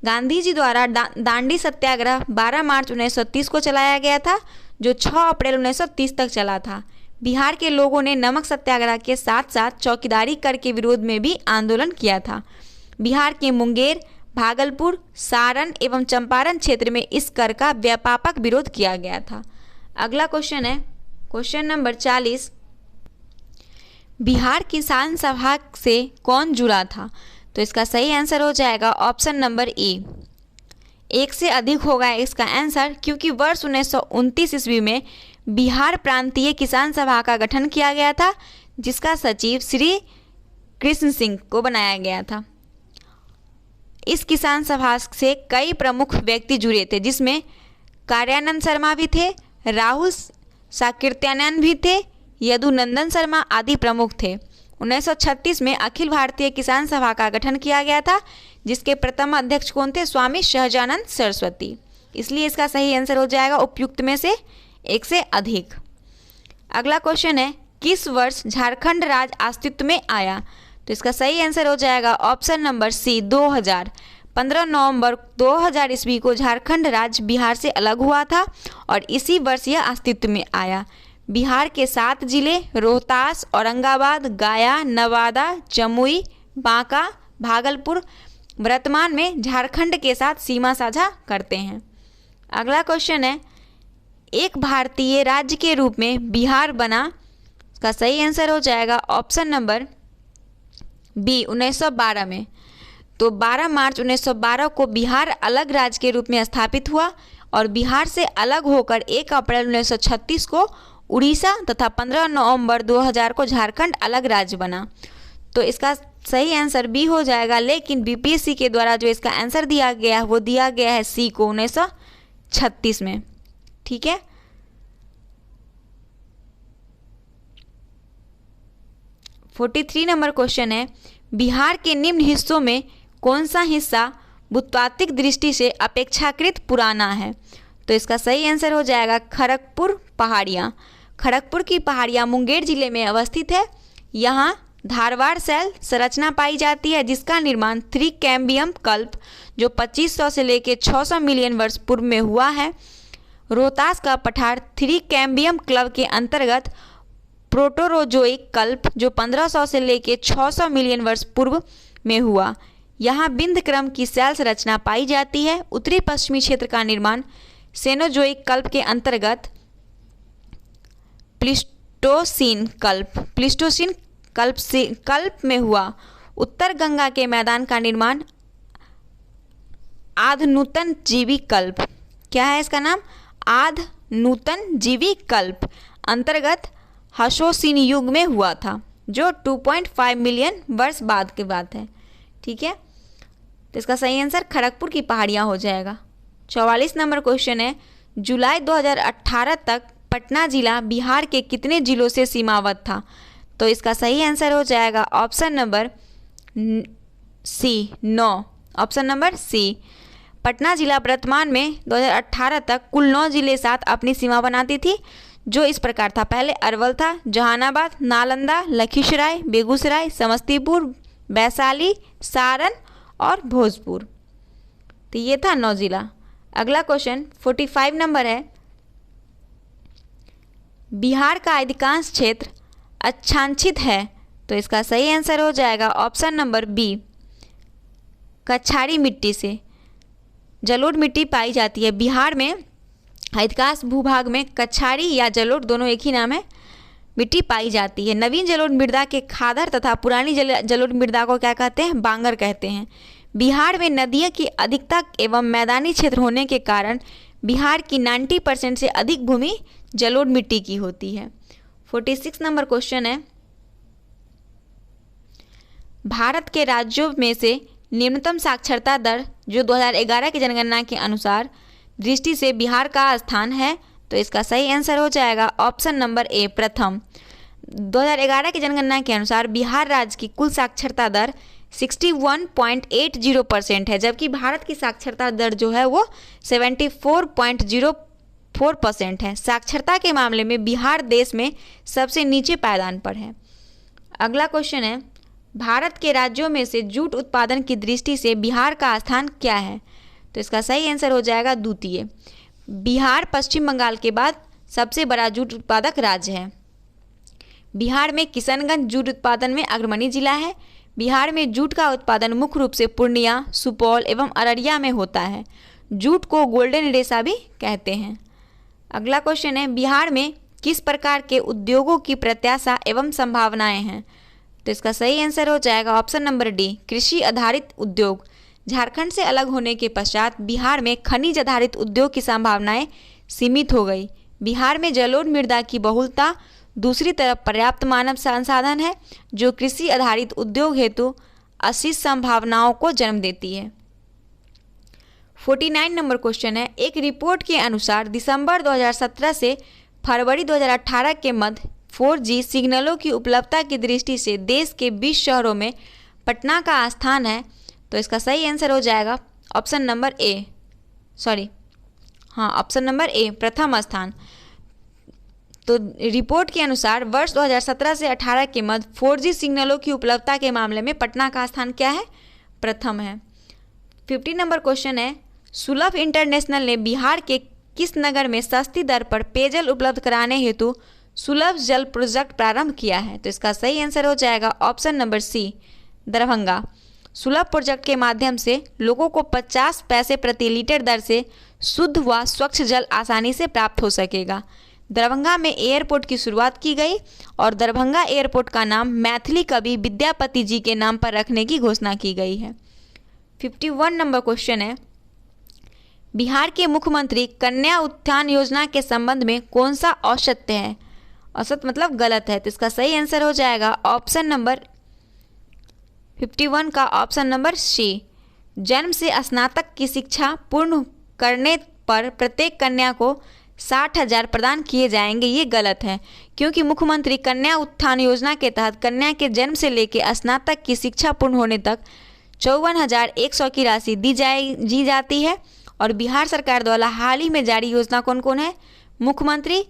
गांधी जी द्वारा दांडी सत्याग्रह 12 मार्च 1930 को चलाया गया था, जो 6 अप्रैल 1930 तक चला था। बिहार के लोगों ने नमक सत्याग्रह के साथ साथ चौकीदारी कर के विरोध में भी आंदोलन किया था। बिहार के मुंगेर, भागलपुर, सारण एवं चंपारण क्षेत्र में इस कर का व्यापक विरोध किया गया था। अगला क्वेश्चन है क्वेश्चन नंबर 40, बिहार किसान सभा से कौन जुड़ा था? तो इसका सही आंसर हो जाएगा ऑप्शन नंबर ए, एक से अधिक होगा इसका आंसर, क्योंकि वर्ष 1929 ईस्वी में बिहार प्रांतीय किसान सभा का गठन किया गया था, जिसका सचिव श्री कृष्ण सिंह को बनाया गया था। इस किसान सभा से कई प्रमुख व्यक्ति जुड़े थे, जिसमें कार्यानंद शर्मा भी थे, राहुल साकृत्यानंद भी थे, यदुनंदन शर्मा आदि प्रमुख थे। 1936 में अखिल भारतीय किसान सभा का गठन किया गया था, जिसके प्रथम अध्यक्ष कौन थे? स्वामी सहजानंद सरस्वती। इसलिए इसका सही आंसर हो जाएगा उपयुक्त में से एक से अधिक। अगला क्वेश्चन है, किस वर्ष झारखंड राज्य अस्तित्व में आया? तो इसका सही आंसर हो जाएगा ऑप्शन नंबर सी, 2000। 15 नवंबर 2000 ईस्वी को झारखंड राज्य बिहार से अलग हुआ था, और इसी वर्ष यह अस्तित्व में आया। बिहार के 7 जिले रोहतास, औरंगाबाद, गया, नवादा, जमुई, बांका, भागलपुर वर्तमान में झारखंड के साथ सीमा साझा करते हैं। अगला क्वेश्चन है, एक भारतीय राज्य के रूप में बिहार बना? इसका सही आंसर हो जाएगा ऑप्शन नंबर बी, 1912 में। तो 12 मार्च 1912 को बिहार अलग राज्य के रूप में स्थापित हुआ, और बिहार से अलग होकर 1 अप्रैल 1936 को उड़ीसा तथा 15 नवंबर 2000 को झारखंड अलग राज्य बना। तो इसका सही आंसर बी हो जाएगा, लेकिन बीपीएससी के द्वारा जो इसका आंसर दिया गया है वो दिया गया है सी को 1936 में। ठीक है, (43) नंबर क्वेश्चन है, बिहार के निम्न हिस्सों में कौन सा हिस्सा भूतात्विक दृष्टि से अपेक्षाकृत पुराना है? तो इसका सही आंसर हो जाएगा खड़गपुर पहाड़ियाँ। खड़गपुर की पहाड़ियाँ मुंगेर जिले में अवस्थित है। यहाँ धारवाड़ शैल संरचना पाई जाती है, जिसका निर्माण 3 कैम्बियम कल्प जो 2500 से लेकर 600 मिलियन वर्ष पूर्व में हुआ है। रोहतास का पठार 3 कैम्बियम क्लब के अंतर्गत प्रोटोरोजोइक कल्प जो 1500 से लेकर 600 मिलियन वर्ष पूर्व में हुआ। यहाँ बिंद क्रम की शैल संरचना पाई जाती है। उत्तरी पश्चिमी क्षेत्र का निर्माण सेनोजोइक कल्प के अंतर्गत प्लीस्टोसीन कल्प में हुआ। उत्तर गंगा के मैदान का निर्माण आध नूतन जीवी कल्प, क्या है इसका नाम? आध नूतन जीवी कल्प अंतर्गत हसोसीन युग में हुआ था, जो 2.5 मिलियन वर्ष बाद की बात है। ठीक है, तो इसका सही आंसर खड़गपुर की पहाड़ियाँ हो जाएगा। 44 नंबर क्वेश्चन है, जुलाई 2018 तक पटना जिला बिहार के कितने जिलों से सीमावर्त था? तो इसका सही आंसर हो जाएगा option number C, 9। Option number C. Patna जिला वर्तमान में 2018 तक कुल 9 जिले साथ अपनी सीमा बनाती थी, जो इस प्रकार था। पहले अरवल था, जहानाबाद, नालंदा, लखीसराय, बेगूसराय, समस्तीपुर, वैशाली, सारण और भोजपुर। तो ये था 9 जिला। अगला क्वेश्चन 45 नंबर है, बिहार का अधिकांश क्षेत्र अच्छांचित है। तो इसका सही आंसर हो जाएगा ऑप्शन नंबर बी, कछारी मिट्टी से। जलोढ़ मिट्टी पाई जाती है। बिहार में अधिकांश भूभाग में कछारी या जलोढ़ दोनों एक ही नाम है, मिट्टी पाई जाती है। नवीन जलोढ़ मृदा के खादर तथा पुरानी जलोढ़ मृदा को क्या कहते हैं? बांगर कहते हैं। बिहार में नदियों की अधिकता एवं मैदानी क्षेत्र होने के कारण बिहार की 90% से अधिक भूमि जलोढ़ मिट्टी की होती है। 46 नंबर क्वेश्चन है, भारत के राज्यों में से निम्नतम साक्षरता दर जो 2011 की जनगणना के अनुसार दृष्टि से बिहार का स्थान है। तो इसका सही आंसर हो जाएगा ऑप्शन नंबर ए, प्रथम। 2011 की जनगणना के अनुसार बिहार राज्य की कुल साक्षरता दर 61.80% है, जबकि भारत की साक्षरता दर जो है वो 74.04% है। साक्षरता के मामले में बिहार देश में सबसे नीचे पायदान पर है। अगला क्वेश्चन है, भारत के राज्यों में से जूट उत्पादन की दृष्टि से बिहार का स्थान क्या है? तो इसका सही आंसर हो जाएगा द्वितीय। बिहार पश्चिम बंगाल के बाद सबसे बड़ा जूट उत्पादक राज्य है। बिहार में किशनगंज जूट उत्पादन में अग्रणी जिला है। बिहार में जूट का उत्पादन मुख्य रूप से पूर्णिया, सुपौल एवं अररिया में होता है। जूट को गोल्डन रेशा भी कहते हैं। अगला क्वेश्चन है, बिहार में किस प्रकार के उद्योगों की प्रत्याशा एवं संभावनाएं हैं? तो इसका सही आंसर हो जाएगा ऑप्शन नंबर डी, कृषि आधारित उद्योग। झारखंड से अलग होने के पश्चात बिहार में खनिज आधारित उद्योग की संभावनाएं सीमित हो गई। बिहार में जलोढ़ मृदा की बहुलता, दूसरी तरफ पर्याप्त मानव संसाधन है, जो कृषि आधारित उद्योग हेतु असीम संभावनाओं को जन्म देती है। 49 नंबर क्वेश्चन है, एक रिपोर्ट के अनुसार दिसंबर 2017 से फरवरी 2018 के मध्य 4G सिग्नलों की उपलब्धता की दृष्टि से देश के 20 शहरों में पटना का स्थान है। तो इसका सही आंसर हो जाएगा ऑप्शन नंबर ए, ऑप्शन नंबर ए, प्रथम स्थान। तो रिपोर्ट के अनुसार वर्ष 2017 से 18 के मध्य 4G सिग्नलों की उपलब्धता के मामले में पटना का स्थान क्या है? प्रथम है। 50 नंबर क्वेश्चन है, सुलभ इंटरनेशनल ने बिहार के किस नगर में सस्ती दर पर पेयजल उपलब्ध कराने हेतु सुलभ जल प्रोजेक्ट प्रारंभ किया है? तो इसका सही आंसर हो जाएगा ऑप्शन नंबर सी, दरभंगा। सुलभ प्रोजेक्ट के माध्यम से लोगों को 50 पैसे प्रति लीटर दर से शुद्ध व स्वच्छ जल आसानी से प्राप्त हो सकेगा। दरभंगा में एयरपोर्ट की शुरुआत की गई और दरभंगा एयरपोर्ट का नाम मैथिली कवि विद्यापति जी के नाम पर रखने की घोषणा की गई है। 51 नंबर क्वेश्चन है, बिहार के मुख्यमंत्री कन्या उत्थान योजना के संबंध में कौन सा औसत्य है? औसत मतलब गलत है। तो इसका सही आंसर हो जाएगा ऑप्शन नंबर 51 का ऑप्शन नंबर सी, जन्म से स्नातक की शिक्षा पूर्ण करने पर प्रत्येक कन्या को 60,000 प्रदान किए जाएंगे। ये गलत है, क्योंकि मुख्यमंत्री कन्या उत्थान योजना के तहत कन्या के जन्म से लेकर स्नातक की शिक्षा पूर्ण होने तक 54,100 की राशि दी जाती है। और बिहार सरकार द्वारा हाल ही में जारी योजना कौन कौन है? मुख्यमंत्री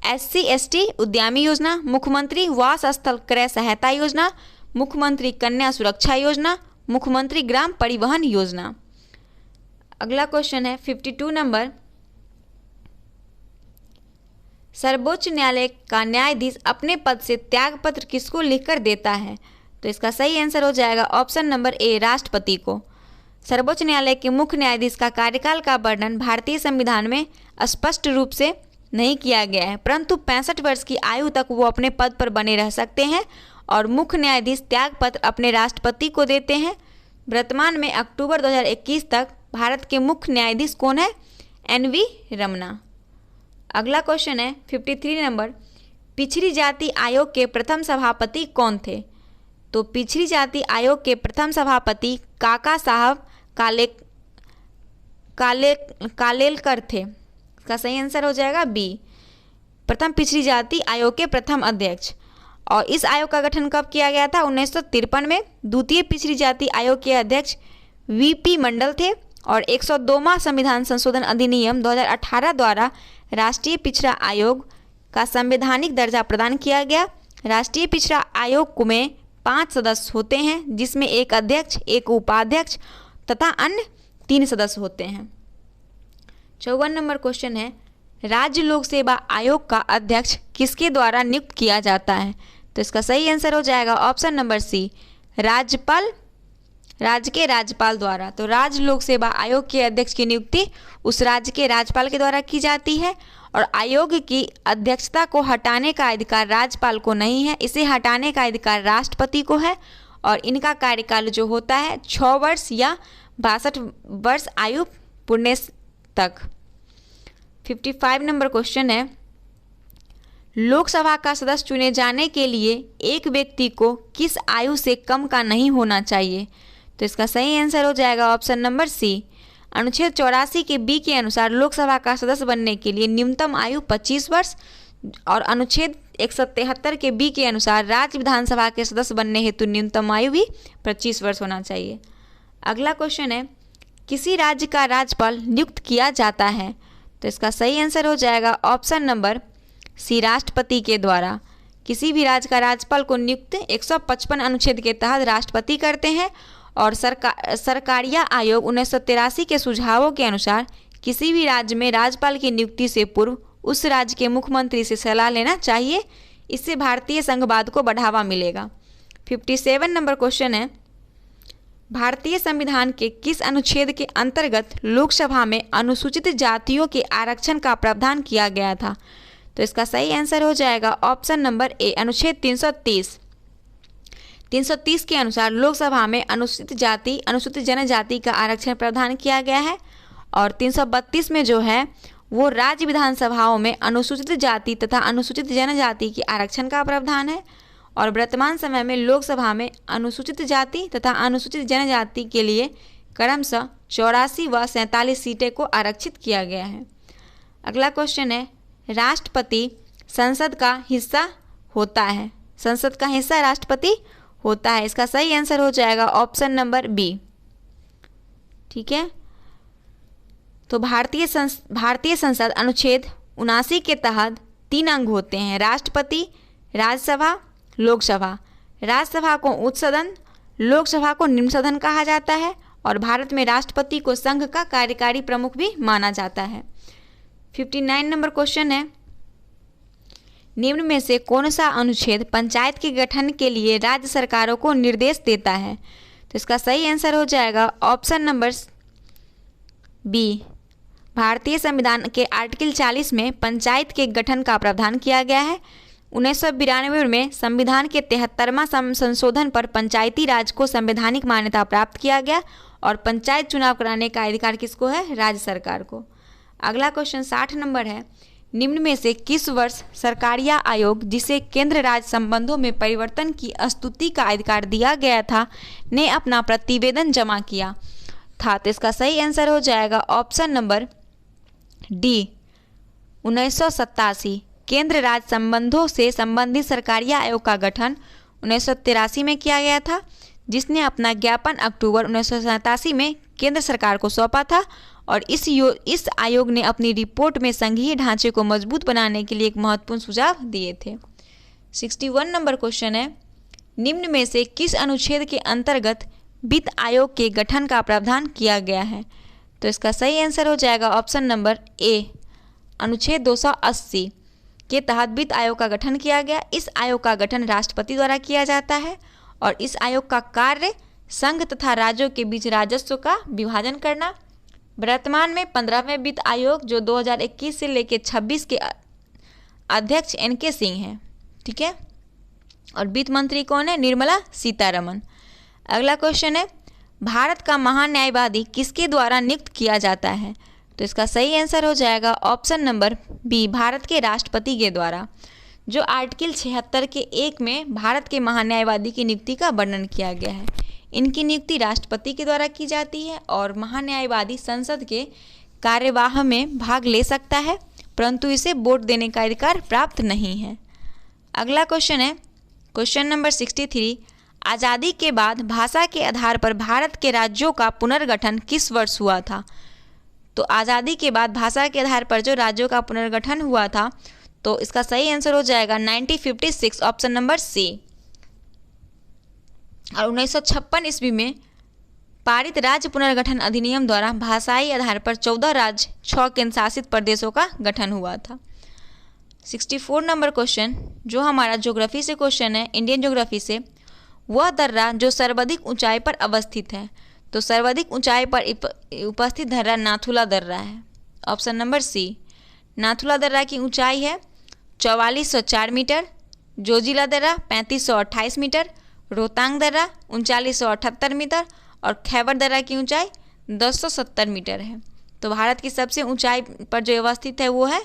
SC/ST उद्यमी योजना, मुख्यमंत्री वास स्थल क्रय सहायता योजना, मुख्यमंत्री कन्या सुरक्षा योजना, मुख्यमंत्री ग्राम परिवहन योजना। अगला क्वेश्चन है 52 नंबर, सर्वोच्च न्यायालय का न्यायाधीश अपने पद से त्यागपत्र किसको लिखकर देता है? तो इसका सही आंसर हो जाएगा ऑप्शन नंबर ए, राष्ट्रपति को। सर्वोच्च न्यायालय के मुख्य न्यायाधीश का कार्यकाल का वर्णन भारतीय संविधान में स्पष्ट रूप से नहीं किया गया है, परंतु 65 वर्ष की आयु तक वो अपने पद पर बने रह सकते हैं और मुख्य न्यायाधीश त्यागपत्र अपने राष्ट्रपति को देते हैं। वर्तमान में अक्टूबर 2021 तक भारत के मुख्य न्यायाधीश कौन है? NV रमना। अगला क्वेश्चन है 53 नंबर, पिछड़ी जाति आयोग के प्रथम सभापति कौन थे? तो पिछड़ी जाति आयोग के प्रथम सभापति काका साहब कालेलकर थे। इसका सही आंसर हो जाएगा बी, प्रथम पिछड़ी जाति आयोग के प्रथम अध्यक्ष। और इस आयोग का गठन कब किया गया था? 1953 में। द्वितीय पिछड़ी जाति आयोग के अध्यक्ष वीपी मंडल थे। और 102वां संविधान संशोधन अधिनियम 2018 द्वारा राष्ट्रीय पिछड़ा आयोग का संवैधानिक दर्जा प्रदान किया गया। राष्ट्रीय पिछड़ा आयोग में 5 सदस्य होते हैं, जिसमें एक अध्यक्ष, एक उपाध्यक्ष तथा अन्य 3 सदस्य होते हैं। 54 नंबर क्वेश्चन है, राज्य लोक सेवा आयोग का अध्यक्ष किसके द्वारा नियुक्त किया जाता है? तो इसका सही आंसर हो जाएगा ऑप्शन नंबर सी, राज्यपाल, राज्य के राज्यपाल द्वारा। तो राज्य लोक सेवा आयोग के अध्यक्ष की नियुक्ति उस राज्य के राज्यपाल के द्वारा की जाती है। और आयोग की अध्यक्षता को हटाने का अधिकार राज्यपाल को नहीं है, इसे हटाने का अधिकार राष्ट्रपति को है। और इनका कार्यकाल जो होता है 6 वर्ष या 62 वर्ष आयु पुण्य तक। 55 नंबर क्वेश्चन है, लोकसभा का सदस्य चुने जाने के लिए एक व्यक्ति को किस आयु से कम का नहीं होना चाहिए? तो इसका सही आंसर हो जाएगा ऑप्शन नंबर सी, अनुच्छेद 84 के बी के अनुसार लोकसभा का सदस्य बनने के लिए न्यूनतम आयु 25 वर्ष। और अनुच्छेद 173 के बी के अनुसार राज्य विधानसभा के सदस्य बनने हेतु न्यूनतम आयु भी 25 वर्ष होना चाहिए। अगला क्वेश्चन है, किसी राज्य का राज्यपाल नियुक्त किया जाता है? तो इसका सही आंसर हो जाएगा ऑप्शन नंबर सी, राष्ट्रपति के द्वारा। किसी भी राज्य का राज्यपाल को नियुक्त 155 अनुच्छेद के तहत राष्ट्रपति करते हैं। और सरकारिया आयोग 1983 के सुझावों के अनुसार किसी भी राज्य में राज्यपाल की नियुक्ति से पूर्व उस राज्य के मुख्यमंत्री से सलाह लेना चाहिए, इससे भारतीय संघवाद को बढ़ावा मिलेगा। 57 नंबर क्वेश्चन है, भारतीय संविधान के किस अनुच्छेद के अंतर्गत लोकसभा में अनुसूचित जातियों के आरक्षण का प्रावधान किया गया था? तो इसका सही आंसर हो जाएगा ऑप्शन नंबर ए, अनुच्छेद 330। 330 के अनुसार लोकसभा में अनुसूचित जाति, अनुसूचित जनजाति का आरक्षण प्रावधान किया गया है। और 332 में जो है वो राज्य विधानसभाओं में अनुसूचित जाति तथा अनुसूचित जनजाति के आरक्षण का प्रावधान है। और वर्तमान समय में लोकसभा में अनुसूचित जाति तथा अनुसूचित जनजाति के लिए क्रमशः 84 व 47 सीटें को आरक्षित किया गया है। अगला क्वेश्चन है, राष्ट्रपति संसद का हिस्सा होता है? संसद का हिस्सा राष्ट्रपति होता है। इसका सही आंसर हो जाएगा ऑप्शन नंबर बी। ठीक है, तो भारतीय संसद अनुच्छेद 79 के तहत 3 अंग होते हैं, राष्ट्रपति, राज्यसभा, लोकसभा। राज्यसभा को उच्च सदन, लोकसभा को निम्न सदन कहा जाता है। और भारत में राष्ट्रपति को संघ का कार्यकारी प्रमुख भी माना जाता है। 59 नंबर क्वेश्चन है, निम्न में से कौन सा अनुच्छेद पंचायत के गठन के लिए राज्य सरकारों को निर्देश देता है? तो इसका सही आंसर हो जाएगा ऑप्शन नंबर बी, भारतीय संविधान के आर्टिकल 40 में पंचायत के गठन का प्रावधान किया गया है। 1992 में संविधान के 73वां संशोधन पर पंचायती राज को संवैधानिक मान्यता प्राप्त किया गया। और पंचायत चुनाव कराने का अधिकार किसको है? राज्य सरकार को। अगला क्वेश्चन 60 नंबर है, निम्न में से किस वर्ष सरकारिया आयोग, जिसे केंद्र राज्य संबंधों में परिवर्तन की स्तुति का अधिकार दिया गया था, ने अपना प्रतिवेदन जमा किया था? तो इसका सही आंसर हो जाएगा ऑप्शन नंबर डी, 1987। केंद्र राज्य संबंधों से संबंधित सरकारिया आयोग का गठन 1983 में किया गया था, जिसने अपना ज्ञापन अक्टूबर 1987 में केंद्र सरकार को सौंपा था। और इस आयोग ने अपनी रिपोर्ट में संघीय ढांचे को मजबूत बनाने के लिए एक महत्वपूर्ण सुझाव दिए थे। 61 नंबर क्वेश्चन है, निम्न में से किस अनुच्छेद के अंतर्गत वित्त आयोग के गठन का प्रावधान किया गया है? तो इसका सही आंसर हो जाएगा ऑप्शन नंबर ए, अनुच्छेद 280 के तहत वित्त आयोग का गठन किया गया। इस आयोग का गठन राष्ट्रपति द्वारा किया जाता है। और इस आयोग का कार्य संघ तथा राज्यों के बीच राजस्व का विभाजन करना। वर्तमान में 15वें वित्त आयोग जो 2021 से लेकर 26 के अध्यक्ष NK सिंह हैं। ठीक है, और वित्त मंत्री कौन है? निर्मला सीतारमन। अगला क्वेश्चन है, भारत का महान्यायवादी किसके द्वारा नियुक्त किया जाता है? तो इसका सही आंसर हो जाएगा ऑप्शन नंबर बी, भारत के राष्ट्रपति के द्वारा, जो आर्टिकल 76 के 1 में भारत के महान्यायवादी की नियुक्ति का वर्णन किया गया है। इनकी नियुक्ति राष्ट्रपति के द्वारा की जाती है और महान्यायवादी संसद के कार्यवाह में भाग ले सकता है, परंतु इसे वोट देने का अधिकार प्राप्त नहीं है। अगला क्वेश्चन है क्वेश्चन नंबर 63। आज़ादी के बाद भाषा के आधार पर भारत के राज्यों का पुनर्गठन किस वर्ष हुआ था? तो आज़ादी के बाद भाषा के आधार पर जो राज्यों का पुनर्गठन हुआ था, तो इसका सही आंसर हो जाएगा 1956, ऑप्शन नंबर सी। और 1956 ईस्वी में पारित राज्य पुनर्गठन अधिनियम द्वारा भाषाई आधार पर 14 राज्य 6 केंद्र शासित प्रदेशों का गठन हुआ था। 64 नंबर क्वेश्चन जो हमारा ज्योग्राफी से क्वेश्चन है, इंडियन ज्योग्राफी से, वह दर्रा जो सर्वाधिक ऊंचाई पर अवस्थित है। तो सर्वाधिक ऊंचाई पर उपस्थित दर्रा नाथुला दर्रा है, ऑप्शन नंबर सी। नाथुला दर्रा की ऊंचाई है 4404 मीटर, जोजिला दर्रा 3528 मीटर, रोहतांग दर्रा 3978 मीटर और खैबर दर्रा की ऊंचाई 1070 मीटर है। तो भारत की सबसे ऊंचाई पर जो अवस्थित है वो है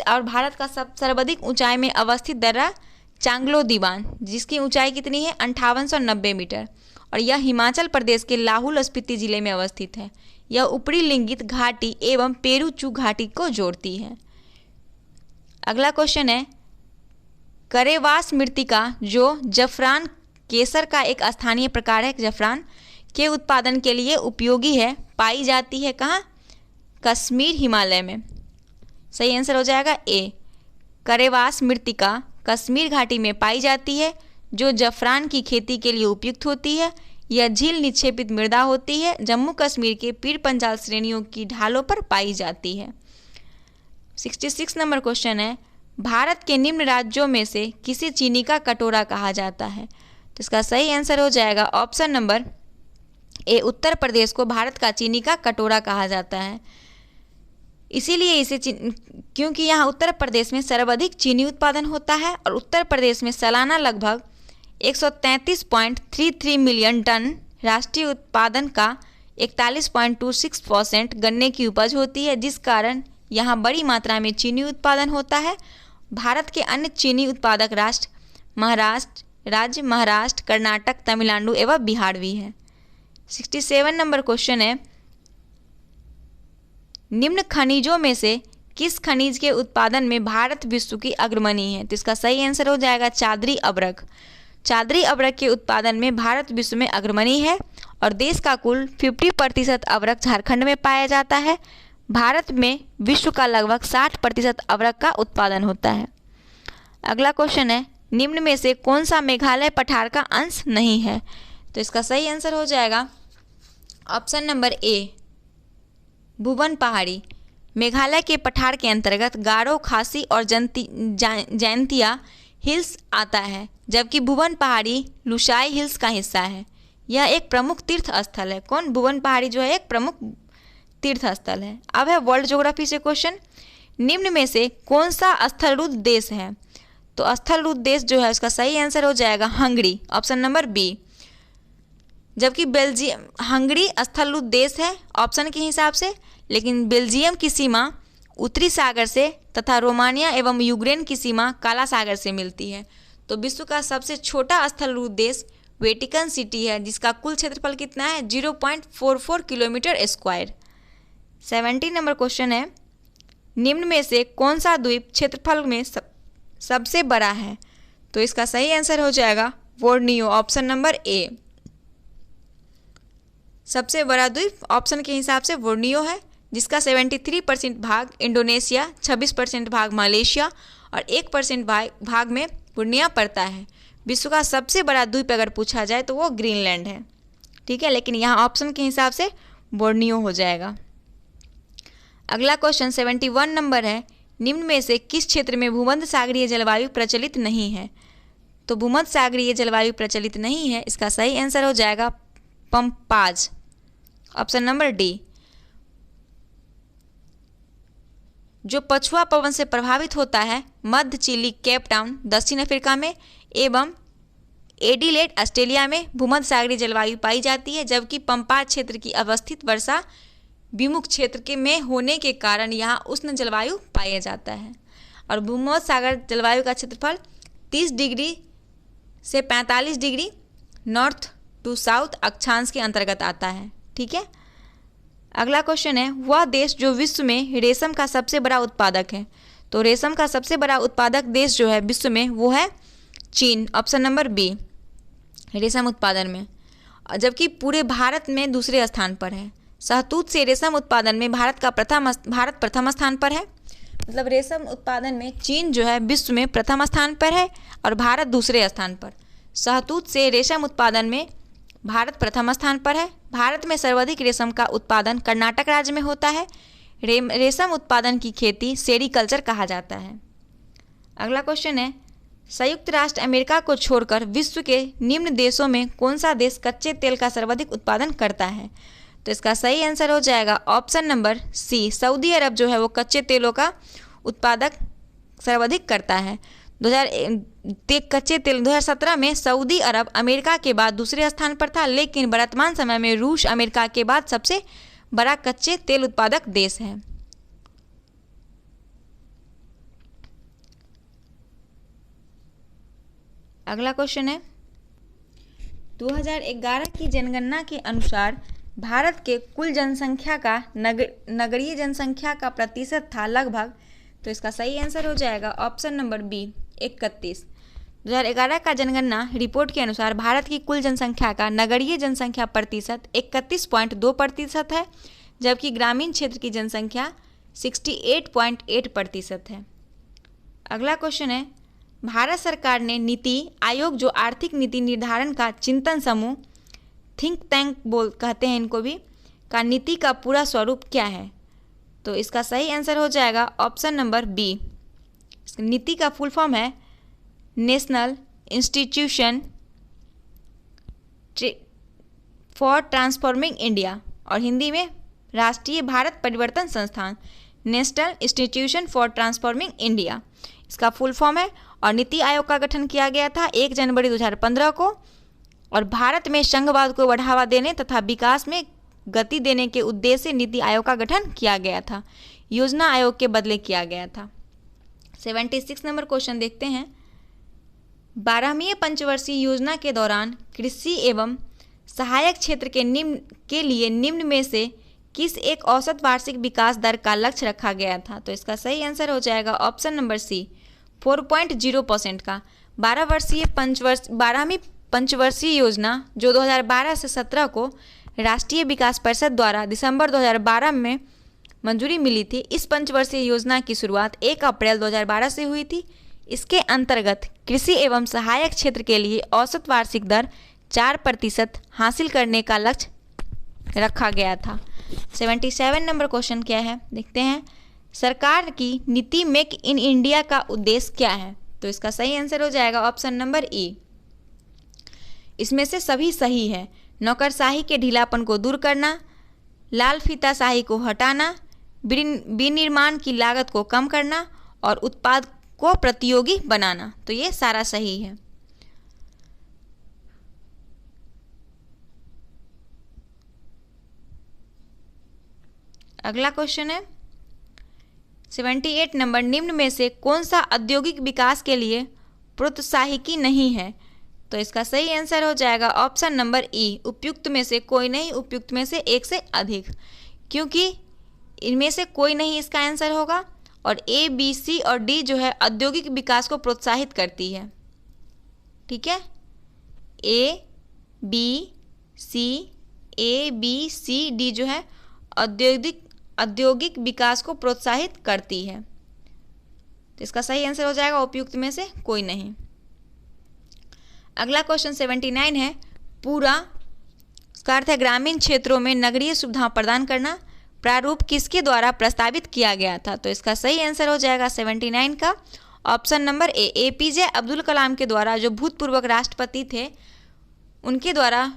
और भारत का सर्वाधिक ऊंचाई में अवस्थित दर्रा चांगलो दीवान, जिसकी ऊंचाई कितनी है 5890 मीटर, और यह हिमाचल प्रदेश के लाहौल स्पीति जिले में अवस्थित है। यह ऊपरी लिंगित घाटी एवं पेरूचू घाटी को जोड़ती है। अगला क्वेश्चन है करेवास मृत्तिका जो जफरान केसर का एक स्थानीय प्रकार है, जफरान के उत्पादन के लिए उपयोगी है, पाई जाती है कहाँ? कश्मीर हिमालय में। सही आंसर हो जाएगा ए। करेवास मृत्तिका कश्मीर घाटी में पाई जाती है जो जफरान की खेती के लिए उपयुक्त होती है। यह झील निक्षेपित मृदा होती है, जम्मू कश्मीर के पीर पंजाल श्रेणियों की ढालों पर पाई जाती है। 66 नंबर क्वेश्चन है भारत के निम्न राज्यों में से किसे चीनी का कटोरा कहा जाता है? तो इसका सही आंसर हो जाएगा ऑप्शन नंबर ए। उत्तर प्रदेश को भारत का चीनी का कटोरा कहा जाता है, इसीलिए इसे क्योंकि यहाँ उत्तर प्रदेश में सर्वाधिक चीनी उत्पादन होता है और उत्तर प्रदेश में सालाना लगभग 133.33 मिलियन टन राष्ट्रीय उत्पादन का 41.26% गन्ने की उपज होती है, जिस कारण यहाँ बड़ी मात्रा में चीनी उत्पादन होता है। भारत के अन्य चीनी उत्पादक राज्य महाराष्ट्र, कर्नाटक, तमिलनाडु एवं बिहार भी है। 67 नंबर क्वेश्चन है निम्न खनिजों में से किस खनिज के उत्पादन में भारत विश्व की अग्रणी है? तो इसका सही आंसर हो जाएगा चादरी अभ्रक। चादरी अभ्रक के उत्पादन में भारत विश्व में अग्रणी है और देश का कुल 50% अभ्रक झारखंड में पाया जाता है। भारत में विश्व का लगभग 60% अभ्रक का उत्पादन होता है। अगला क्वेश्चन है निम्न में से कौन सा मेघालय पठार का अंश नहीं है? तो इसका सही आंसर हो जाएगा ऑप्शन नंबर ए, भुवन पहाड़ी। मेघालय के पठार के अंतर्गत गारो, खासी और जैंतिया हिल्स आता है, जबकि भुवन पहाड़ी लुसाई हिल्स का हिस्सा है। यह एक प्रमुख तीर्थ स्थल है। कौन? भुवन पहाड़ी जो है एक प्रमुख तीर्थ स्थल है। अब है वर्ल्ड ज्योग्राफी से क्वेश्चन निम्न में से कौन सा स्थलरूप देश है? तो स्थलरूप देश जो है उसका सही आंसर हो जाएगा हंगरी, ऑप्शन नंबर बी। जबकि हंगरी स्थलरूप देश है ऑप्शन के हिसाब से, लेकिन बेल्जियम की सीमा उत्तरी सागर से तथा रोमानिया एवं यूक्रेन की सीमा काला सागर से मिलती है। तो विश्व का सबसे छोटा स्थलरूप देश वेटिकन सिटी है, जिसका कुल क्षेत्रफल कितना है 0.44 किलोमीटर स्क्वायर। 70 नंबर क्वेश्चन है निम्न में से कौन सा द्वीप क्षेत्रफल में सबसे बड़ा है? तो इसका सही आंसर हो जाएगा बोर्नियो, ऑप्शन नंबर ए। सबसे बड़ा द्वीप ऑप्शन के हिसाब से बोर्नियो है, जिसका 73% भाग इंडोनेशिया, 26% भाग मलेशिया और 1% भाग में पूर्णिया पड़ता है। विश्व का सबसे बड़ा द्वीप अगर पूछा जाए तो वो ग्रीनलैंड है, ठीक है, लेकिन यहाँ ऑप्शन के हिसाब से बोर्नियो हो जाएगा। अगला क्वेश्चन 71 नंबर है निम्न में से किस क्षेत्र में भूमध्य सागरीय जलवायु प्रचलित नहीं है? तो भूमध्य सागरीय जलवायु प्रचलित नहीं है, इसका सही आंसर हो जाएगा पंपाज, ऑप्शन नंबर डी। जो पछुआ पवन से प्रभावित होता है मध्य चिली, केप टाउन दक्षिण अफ्रीका में एवं एडिलेड ऑस्ट्रेलिया में भूमध्य सागरीय जलवायु पाई जाती है, जबकि पंपाज क्षेत्र की अवस्थित वर्षा विमुख क्षेत्र के में होने के कारण यहाँ उष्ण जलवायु पाया जाता है। और भूमध्य सागर जलवायु का क्षेत्रफल 30 डिग्री से 45 डिग्री नॉर्थ टू साउथ अक्षांश के अंतर्गत आता है। ठीक है, अगला क्वेश्चन है, वह देश जो विश्व में रेशम का सबसे बड़ा उत्पादक है। तो रेशम का सबसे बड़ा उत्पादक देश जो है विश्व में वो है चीन, ऑप्शन नंबर बी, रेशम उत्पादन में, जबकि पूरे भारत में दूसरे स्थान पर है। शहतूत से रेशम उत्पादन में भारत प्रथम स्थान पर है। मतलब रेशम उत्पादन में चीन जो है विश्व में प्रथम स्थान पर है और भारत दूसरे स्थान पर। शहतूत से रेशम उत्पादन में भारत प्रथम स्थान पर है। भारत में सर्वाधिक रेशम का उत्पादन कर्नाटक राज्य में होता है। रेशम उत्पादन की खेती सेरीकल्चर कहा जाता है। अगला क्वेश्चन है, संयुक्त राष्ट्र अमेरिका को छोड़कर विश्व के निम्न देशों में कौन सा देश कच्चे तेल का सर्वाधिक उत्पादन करता है। तो इसका सही आंसर हो जाएगा ऑप्शन नंबर सी, सऊदी अरब जो है वो कच्चे तेलों का उत्पादक सर्वाधिक करता है। कच्चे तेल 2017 में सऊदी अरब अमेरिका के बाद दूसरे स्थान पर था, लेकिन वर्तमान समय में रूस अमेरिका के बाद सबसे बड़ा कच्चे तेल उत्पादक देश है। अगला क्वेश्चन है, 2011 की जनगणना के अनुसार भारत के कुल जनसंख्या का नगरीय जनसंख्या का प्रतिशत था लगभग। तो इसका सही आंसर हो जाएगा ऑप्शन नंबर बी, 31। 2011 का जनगणना रिपोर्ट के अनुसार भारत की कुल जनसंख्या का नगरीय जनसंख्या प्रतिशत 31.2% है, जबकि ग्रामीण क्षेत्र की जनसंख्या 68.8% है। अगला क्वेश्चन है, भारत सरकार ने नीति आयोग जो आर्थिक नीति निर्धारण का चिंतन समूह, थिंक टैंक कहते हैं इनको भी, का नीति का पूरा स्वरूप क्या है। तो इसका सही आंसर हो जाएगा ऑप्शन नंबर बी। नीति का फुल फॉर्म है national institution for transforming India, और हिंदी में राष्ट्रीय भारत परिवर्तन संस्थान, national institution for transforming India इसका फुल फॉर्म है। और नीति आयोग का गठन किया गया था 1 जनवरी 2015 को, और भारत में संघवाद को बढ़ावा देने तथा विकास में गति देने के उद्देश्य से नीति आयोग का गठन किया गया था, योजना आयोग के बदले किया गया था। 76 नंबर क्वेश्चन देखते हैं, 12वीं पंचवर्षीय योजना के दौरान कृषि एवं सहायक क्षेत्र के लिए निम्न में से किस एक औसत वार्षिक विकास दर का लक्ष्य रखा गया था। तो इसका सही आंसर हो जाएगा ऑप्शन नंबर सी, 4.0% का। 12वीं पंचवर्षीय योजना जो 2012 से 17 को राष्ट्रीय विकास परिषद द्वारा दिसंबर 2012 में मंजूरी मिली थी। इस पंचवर्षीय योजना की शुरुआत 1 अप्रैल 2012 से हुई थी। इसके अंतर्गत कृषि एवं सहायक क्षेत्र के लिए औसत वार्षिक दर 4% हासिल करने का लक्ष्य रखा गया था। 77 नंबर क्वेश्चन क्या है देखते हैं, सरकार की नीति मेक इन इंडिया का उद्देश्य क्या है। तो इसका सही आंसर हो जाएगा ऑप्शन नंबर ई। इसमें से सभी सही है। नौकरशाही के ढीलापन को दूर करना, लाल फीताशाही को हटाना, विनिर्माण की लागत को कम करना और उत्पाद को प्रतियोगी बनाना। तो ये सारा सही है। अगला क्वेश्चन है 78 नंबर, निम्न में से कौन सा औद्योगिक विकास के लिए प्रोत्साहकी नहीं है। तो इसका सही आंसर हो जाएगा ऑप्शन नंबर ई, उपयुक्त में से कोई नहीं, उपयुक्त में से एक से अधिक, क्योंकि इनमें से कोई नहीं इसका आंसर होगा। और ए, बी, सी और डी जो है औद्योगिक विकास को प्रोत्साहित करती है। ठीक है, ए, बी, सी, डी जो है औद्योगिक विकास को प्रोत्साहित करती है। तो इसका सही आंसर हो जाएगा उपयुक्त में से कोई नहीं। अगला क्वेश्चन 79 है, पूरा इसका अर्थ है ग्रामीण क्षेत्रों में नगरीय सुविधा प्रदान करना, प्रारूप किसके द्वारा प्रस्तावित किया गया था। तो इसका सही आंसर हो जाएगा 79 का option number A, APJ Abdul Kalam के द्वारा, जो भूतपूर्व राष्ट्रपति थे, उनके द्वारा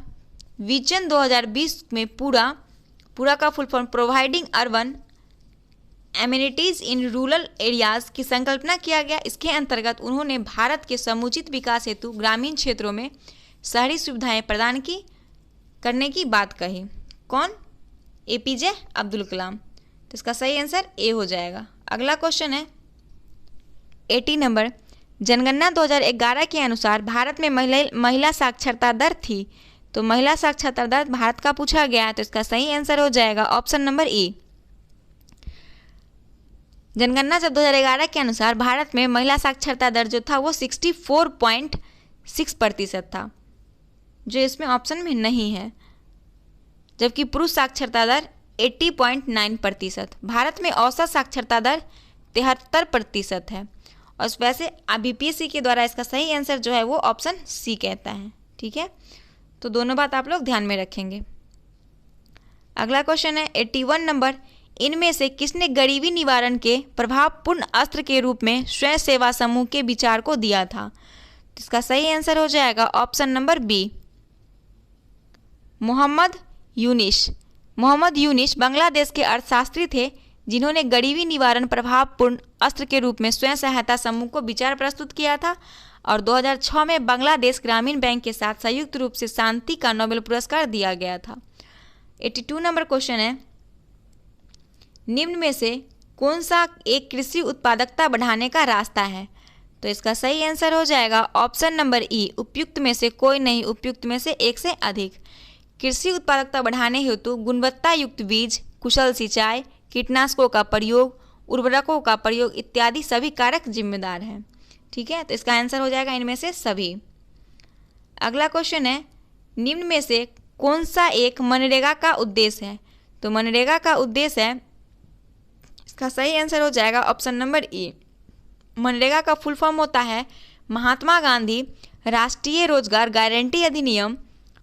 विजन 2020 में पूरा का full form providing urban amenities in rural areas की संकल्पना किया गया। इसके अंतर्गत उन्होंने भारत के समुचित विकास हेतु ग्रामीण क्षेत्रों में शहरी सुविधाएं प्रदान करने की बात कही। कौन? APJ अब्दुल कलाम। तो इसका सही आंसर ए हो जाएगा। अगला क्वेश्चन है 80 नंबर, जनगणना 2011 के अनुसार भारत में महिला साक्षरता दर थी तो महिला साक्षरता दर भारत का पूछा गया है, तो इसका सही आंसर हो जाएगा ऑप्शन नंबर ए। जनगणना जब 2011 के अनुसार भारत में महिला साक्षरता दर जो था वो 64.6% था, जो इसमें ऑप्शन में नहीं है। जबकि पुरुष साक्षरता दर 80.9%। भारत में औसत साक्षरता दर 73% है। और वैसे बीपीएससी के द्वारा इसका सही आंसर जो है वो ऑप्शन सी कहता है। ठीक है, तो दोनों बात आप लोग ध्यान में रखेंगे। अगला क्वेश्चन है 81 नंबर, इनमें से किसने गरीबी निवारण के प्रभावपूर्ण अस्त्र के रूप में स्वयं सेवा समूह के विचार को दिया था? तो इसका सही आंसर हो जाएगा option number B, Mohammad Yunus. Mohammad Yunus Bangladesh के अर्थशास्त्री थे जिन्होंने गरीबी निवारण प्रभावपूर्ण अस्त्र के रूप में स्वयं सहायता समूह को विचार प्रस्तुत किया था और 2006 में बांग्लादेश ग्रामीण बैंक के साथ संयुक्त रूप से शांति का नोबेल पुरस्कार दिया गया था। 82 नंबर क्वेश्चन है, निम्न में से कौन सा एक कृषि उत्पादकता बढ़ाने का रास्ता है? तो इसका सही आंसर हो जाएगा ऑप्शन नंबर ई, उपयुक्त में से कोई नहीं, उपयुक्त में से एक से अधिक। कृषि उत्पादकता बढ़ाने हेतु गुणवत्ता युक्त बीज, कुशल सिंचाई, कीटनाशकों का प्रयोग, उर्वरकों का प्रयोग इत्यादि सभी कारक जिम्मेदार हैं। ठीक है, तो इसका आंसर हो जाएगा इनमें से सभी। अगला क्वेश्चन है, निम्न में से कौन सा एक मनरेगा का उद्देश्य है? तो मनरेगा का उद्देश्य है, इसका सही आंसर हो जाएगा ऑप्शन नंबर ई। मनरेगा का फुल फॉर्म होता है महात्मा गांधी राष्ट्रीय रोजगार गारंटी अधिनियम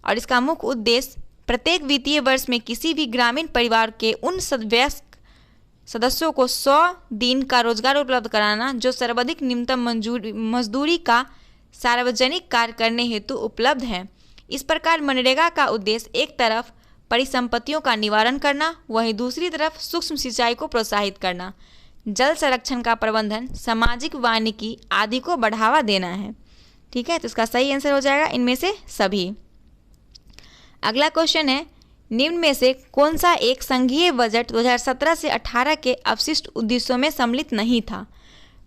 और इसका मुख्य उद्देश्य प्रत्येक वित्तीय वर्ष में किसी भी ग्रामीण परिवार के उन वयस्क सदस्यों को 100 दिन का रोजगार उपलब्ध कराना जो सर्वाधिक न्यूनतम मजदूरी का सार्वजनिक कार्य करने हेतु उपलब्ध है। इस प्रकार मनरेगा का उद्देश्य एक तरफ परिसंपत्तियों का निवारण करना, वहीं दूसरी तरफ सूक्ष्म सिंचाई को प्रोत्साहित करना, जल संरक्षण का प्रबंधन, सामाजिक वानिकी आदि को बढ़ावा देना है। ठीक है, तो इसका सही आंसर हो जाएगा इनमें से सभी। अगला क्वेश्चन है, निम्न में से कौन सा एक संघीय बजट 2017 से 18 के अवशिष्ट उद्देश्यों में सम्मिलित नहीं था?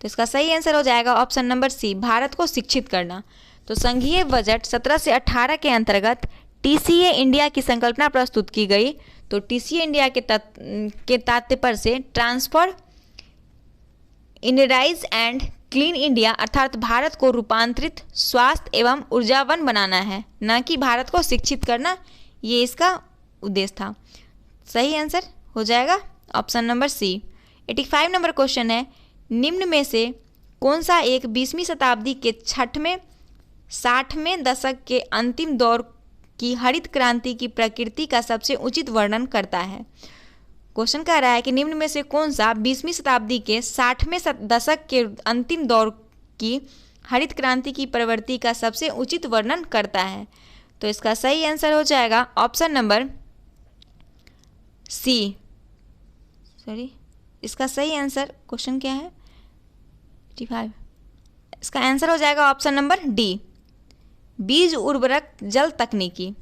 तो इसका सही आंसर हो जाएगा ऑप्शन नंबर सी, भारत को शिक्षित करना। तो संघीय बजट 17 से 18 के अंतर्गत टीसीए इंडिया की संकल्पना प्रस्तुत की गई। तो टीसीए इंडिया के तात्पर्य से ट्रांसफर इनराइज एंड क्लीन इंडिया अर्थात भारत को रूपांतरित, स्वास्थ्य एवं ऊर्जावान बनाना है, न कि भारत को शिक्षित करना, ये इसका उद्देश्य था। सही आंसर हो जाएगा option number C. 85 number question है, निम्न में से कौन सा एक 20वीं शताब्दी के 60वें दशक के अंतिम दौर की हरित क्रांति की प्रकृति का सबसे उचित वर्णन करता है? क्वेश्चन कह रहा है कि निम्न में से कौन सा 20वीं शताब्दी के 60वें दशक के अंतिम दौर की हरित क्रांति की प्रवृत्ति का सबसे उचित वर्णन करता है? तो इसका सही आंसर हो जाएगा ऑप्शन नंबर सी। इसका सही आंसर क्वेश्चन क्या है 85, इसका आंसर हो जाएगा ऑप्शन नंबर डी, बीज उर्वरक जल तकनीकी।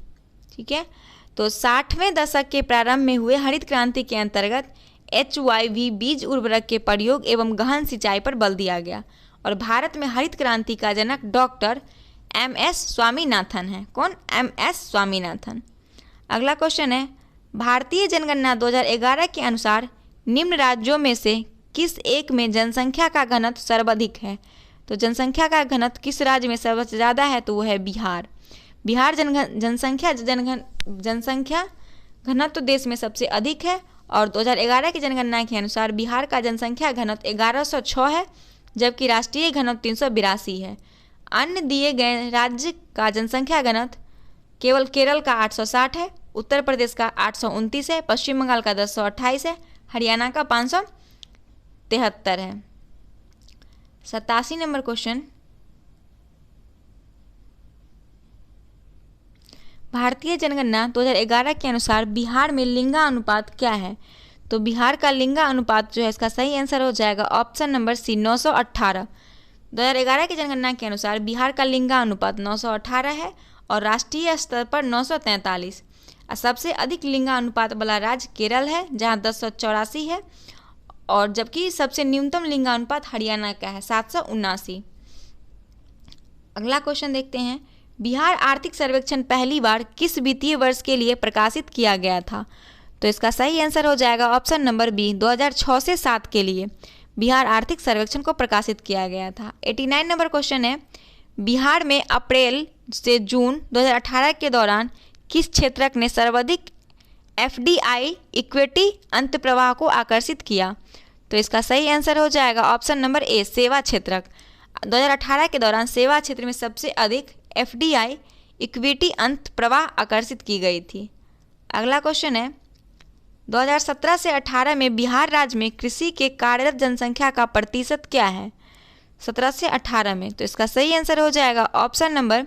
ठीक है, तो 60वें दशक के प्रारंभ में हुए हरित क्रांति के अंतर्गत HYV बीज उर्वरक के प्रयोग एवं गहन सिंचाई पर बल दिया गया और भारत में हरित क्रांति का जनक डॉक्टर MS स्वामीनाथन है। कौन? MS स्वामीनाथन। अगला क्वेश्चन है, भारतीय जनगणना 2011 के अनुसार निम्न राज्यों में से किस एक में जनसंख्या का घनत्व सर्वाधिक है? तो जनसंख्या का घनत्व किस राज्य में सबसे ज़्यादा है? तो वो है बिहार। बिहार जनसंख्या घनत्व देश में सबसे अधिक है और 2011 की जनगणना के अनुसार बिहार का जनसंख्या घनत्व 1106 है, जबकि राष्ट्रीय घनत्व 382 है। अन्य दिए गए राज्य का जनसंख्या घनत्व केवल केरल का 860 है, उत्तर प्रदेश का 829 है, पश्चिम बंगाल का 1028 है, हरियाणा का 573 है। 87 नंबर क्वेश्चन, भारतीय जनगणना 2011 के अनुसार बिहार में लिंगानुपात क्या है? तो बिहार का लिंगानुपात जो है इसका सही आंसर हो जाएगा ऑप्शन नंबर सी 918। 2011 की जनगणना के अनुसार बिहार का लिंगानुपात 918 है और राष्ट्रीय स्तर पर 943। सबसे अधिक लिंगानुपात वाला राज्य केरल है जहां 1084 है और जबकि सबसे न्यूनतम लिंगानुपात हरियाणा का है 779। अगला क्वेश्चन देखते हैं, बिहार आर्थिक सर्वेक्षण पहली बार किस वित्तीय वर्ष के लिए प्रकाशित किया गया था? तो इसका सही आंसर हो जाएगा ऑप्शन नंबर बी, 2006 से 7 के लिए बिहार आर्थिक सर्वेक्षण को प्रकाशित किया गया था। 89 नंबर क्वेश्चन है, बिहार में अप्रैल से जून 2018 के दौरान किस क्षेत्रक ने सर्वाधिक एफडीआई इक्विटी अंतप्रवाह को आकर्षित किया? तो इसका सही आंसर हो जाएगा ऑप्शन नंबर ए, सेवा क्षेत्रक। 2018 के दौरान सेवा क्षेत्र में सबसे अधिक एफडीआई इक्विटी अंत प्रवाह आकर्षित की गई थी। अगला क्वेश्चन है, 2017 से 18 में बिहार राज्य में कृषि के कार्यरत जनसंख्या का प्रतिशत क्या है? 17 से 18 में, तो इसका सही आंसर हो जाएगा ऑप्शन नंबर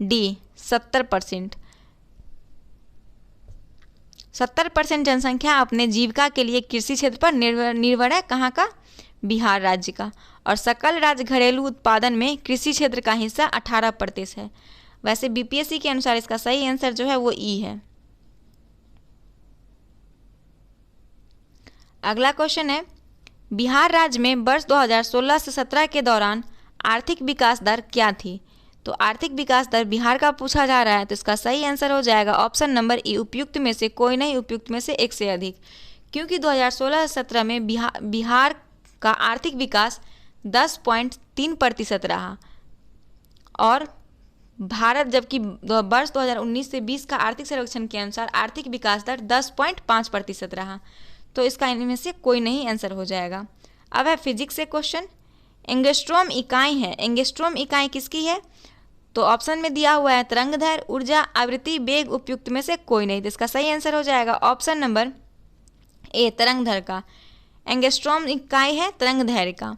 डी, 70%। 70% जनसंख्या अपने जीविका के लिए कृषि क्षेत्र पर निर्भर है। कहाँ का? बिहार राज्य का। और सकल राज्य घरेलू उत्पादन में कृषि क्षेत्र का हिस्सा 18% है। वैसे बीपीएससी के अनुसार इसका सही आंसर जो है वो ई है। अगला क्वेश्चन है, बिहार राज्य में वर्ष 2016 से 17 के दौरान आर्थिक विकास दर क्या थी? तो आर्थिक विकास दर बिहार का पूछा जा रहा है, तो इसका सही आंसर हो जाएगा ऑप्शन नंबर ई, उपयुक्त में से कोई नहीं, उपयुक्त में से एक से अधिक। क्योंकि 2016 से 17 में बिहार का आर्थिक विकास 10.3% रहा और भारत जबकि वर्ष 2019 से 20 का आर्थिक सर्वेक्षण के अनुसार आर्थिक विकास दर 10.5% रहा। तो इसका इनमें से कोई नहीं आंसर हो जाएगा। अब है फिजिक्स से क्वेश्चन, एंगस्ट्रॉम इकाई है। एंगस्ट्रॉम इकाई किसकी है? तो ऑप्शन में दिया हुआ है तरंगदैर्घ्य, ऊर्जा, आवृत्ति, वेग, उपयुक्त में से कोई नहीं। तो इसका सही आंसर हो जाएगा ऑप्शन नंबर ए, तरंगदैर्घ्य का। एंगस्ट्रॉम इकाई है तरंगदैर्घ्य का।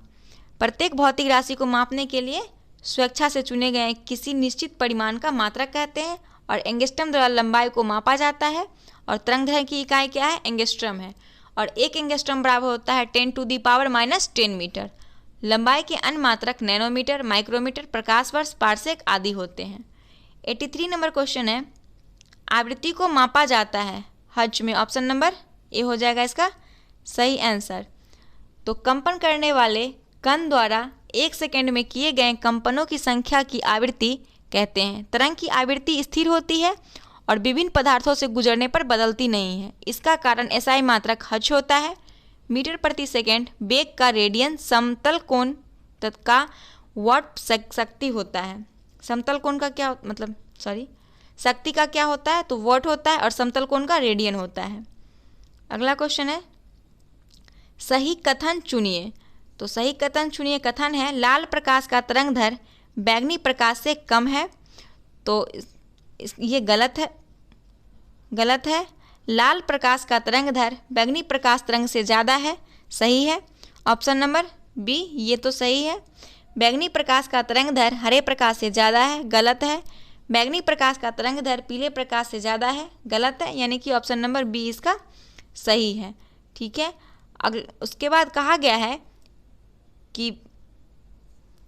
प्रत्येक भौतिक राशि को मापने के लिए स्वेच्छा से चुने गए किसी निश्चित परिमाण का मात्रक कहते हैं और एंगस्ट्रम द्वारा लंबाई को मापा जाता है। और तरंगदैर्घ्य की इकाई क्या है? एंगस्ट्रम है। और एक एंगस्ट्रम बराबर होता है 10⁻⁻10 मीटर। लंबाई के अन्य मात्रक नैनोमीटर, माइक्रोमीटर, प्रकाश वर्ष, पारसेक आदि होते हैं। 83 नंबर क्वेश्चन है, आवृत्ति को मापा जाता है हर्ट्ज में। ऑप्शन नंबर ए हो जाएगा इसका सही आंसर। तो कंपन करने वाले कण द्वारा 1 सेकेंड में किए गए कंपनों की संख्या की आवृत्ति कहते हैं। तरंग की आवृत्ति स्थिर होती है और विभिन्न पदार्थों से गुजरने पर बदलती नहीं है। इसका कारण एसआई मात्रक हर्ट्ज होता है। मीटर प्रति सेकेंड, वेग का रेडियन, समतल कोण का वाट शक्ति होता है। समतल कोण का क्या मतलब शक्ति का क्या होता है? तो वाट होता है और समतल कोण का रेडियन होता है। अगला क्वेश्चन है, सही कथन चुनिए। तो सही कथन चुनिए कथन है, लाल प्रकाश का तरंगदैर्घ्य बैंगनी प्रकाश से कम है। तो ये गलत है। लाल प्रकाश का तरंगदैर्घ्य बैंगनी प्रकाश तरंग से ज़्यादा है। सही है ऑप्शन नंबर बी, ये तो सही है। बैंगनी प्रकाश का तरंगदैर्घ्य हरे प्रकाश से ज़्यादा है। गलत है। बैंगनी प्रकाश का तरंगदैर्घ्य पीले प्रकाश से ज़्यादा है। गलत है, यानी कि ऑप्शन नंबर बी इसका सही है। ठीक है। उसके बाद कहा गया है कि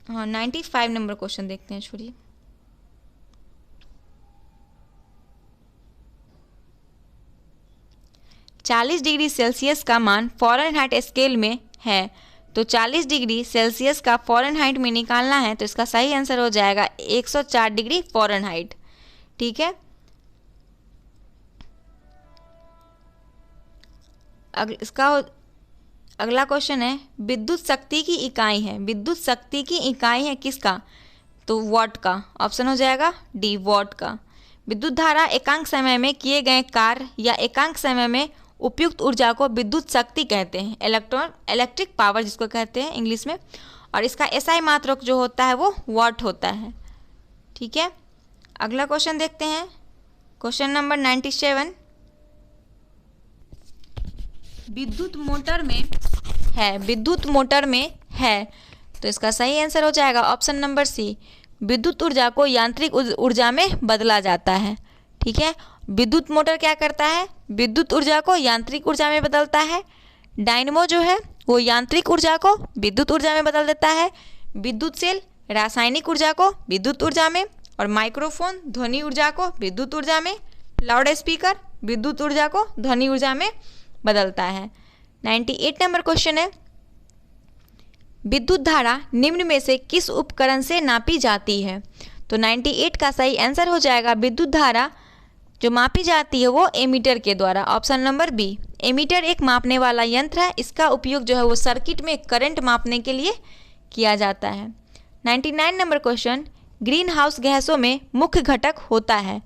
95 नंबर क्वेश्चन देखते हैं, छोड़िए। चालीस डिग्री सेल्सियस का मान फ़ारेनहाइट स्केल में है। तो 40 डिग्री सेल्सियस का फ़ारेनहाइट में निकालना है, तो इसका सही आंसर हो जाएगा 104 डिग्री फ़ारेनहाइट। ठीक है। इसका अगला क्वेश्चन है, विद्युत शक्ति की इकाई है। विद्युत शक्ति की इकाई है किसका? तो वॉट का। ऑप्शन हो जाएगा डी, वॉट का। विद्युत धारा एकांक समय में किए गए कार्य या एकांक समय में उपयुक्त ऊर्जा को विद्युत शक्ति कहते हैं। इलेक्ट्रिक पावर जिसको कहते हैं इंग्लिश में। और इसका एसआई मात्रक जो होता है वो वॉट होता है। ठीक है। अगला क्वेश्चन देखते हैं, क्वेश्चन नंबर 97। विद्युत मोटर में है। तो इसका सही आंसर हो जाएगा ऑप्शन नंबर सी, विद्युत ऊर्जा को यांत्रिक ऊर्जा में बदला जाता है। ठीक है। विद्युत मोटर क्या करता है? विद्युत ऊर्जा को यांत्रिक ऊर्जा में बदलता है। डायनेमो जो है वो यांत्रिक ऊर्जा को विद्युत ऊर्जा में बदल देता है। विद्युत सेल रासायनिक ऊर्जा को विद्युत ऊर्जा में, और माइक्रोफोन ध्वनि ऊर्जा को विद्युत ऊर्जा में, लाउड स्पीकर विद्युत ऊर्जा को ध्वनि ऊर्जा में बदलता है। 98 नंबर क्वेश्चन है, विद्युत धारा निम्न में से किस उपकरण से नापी जाती है? तो 98 का सही आंसर हो जाएगा विद्युत धारा जो मापी जाती है वो एमीटर के द्वारा, ऑप्शन नंबर बी। एमीटर एक मापने वाला यंत्र है, इसका उपयोग जो है वो सर्किट में करंट मापने के लिए किया जाता है। 99 नंबर क्वेश्चन, ग्रीन हाउस गैसों में मुख्य घटक होता है।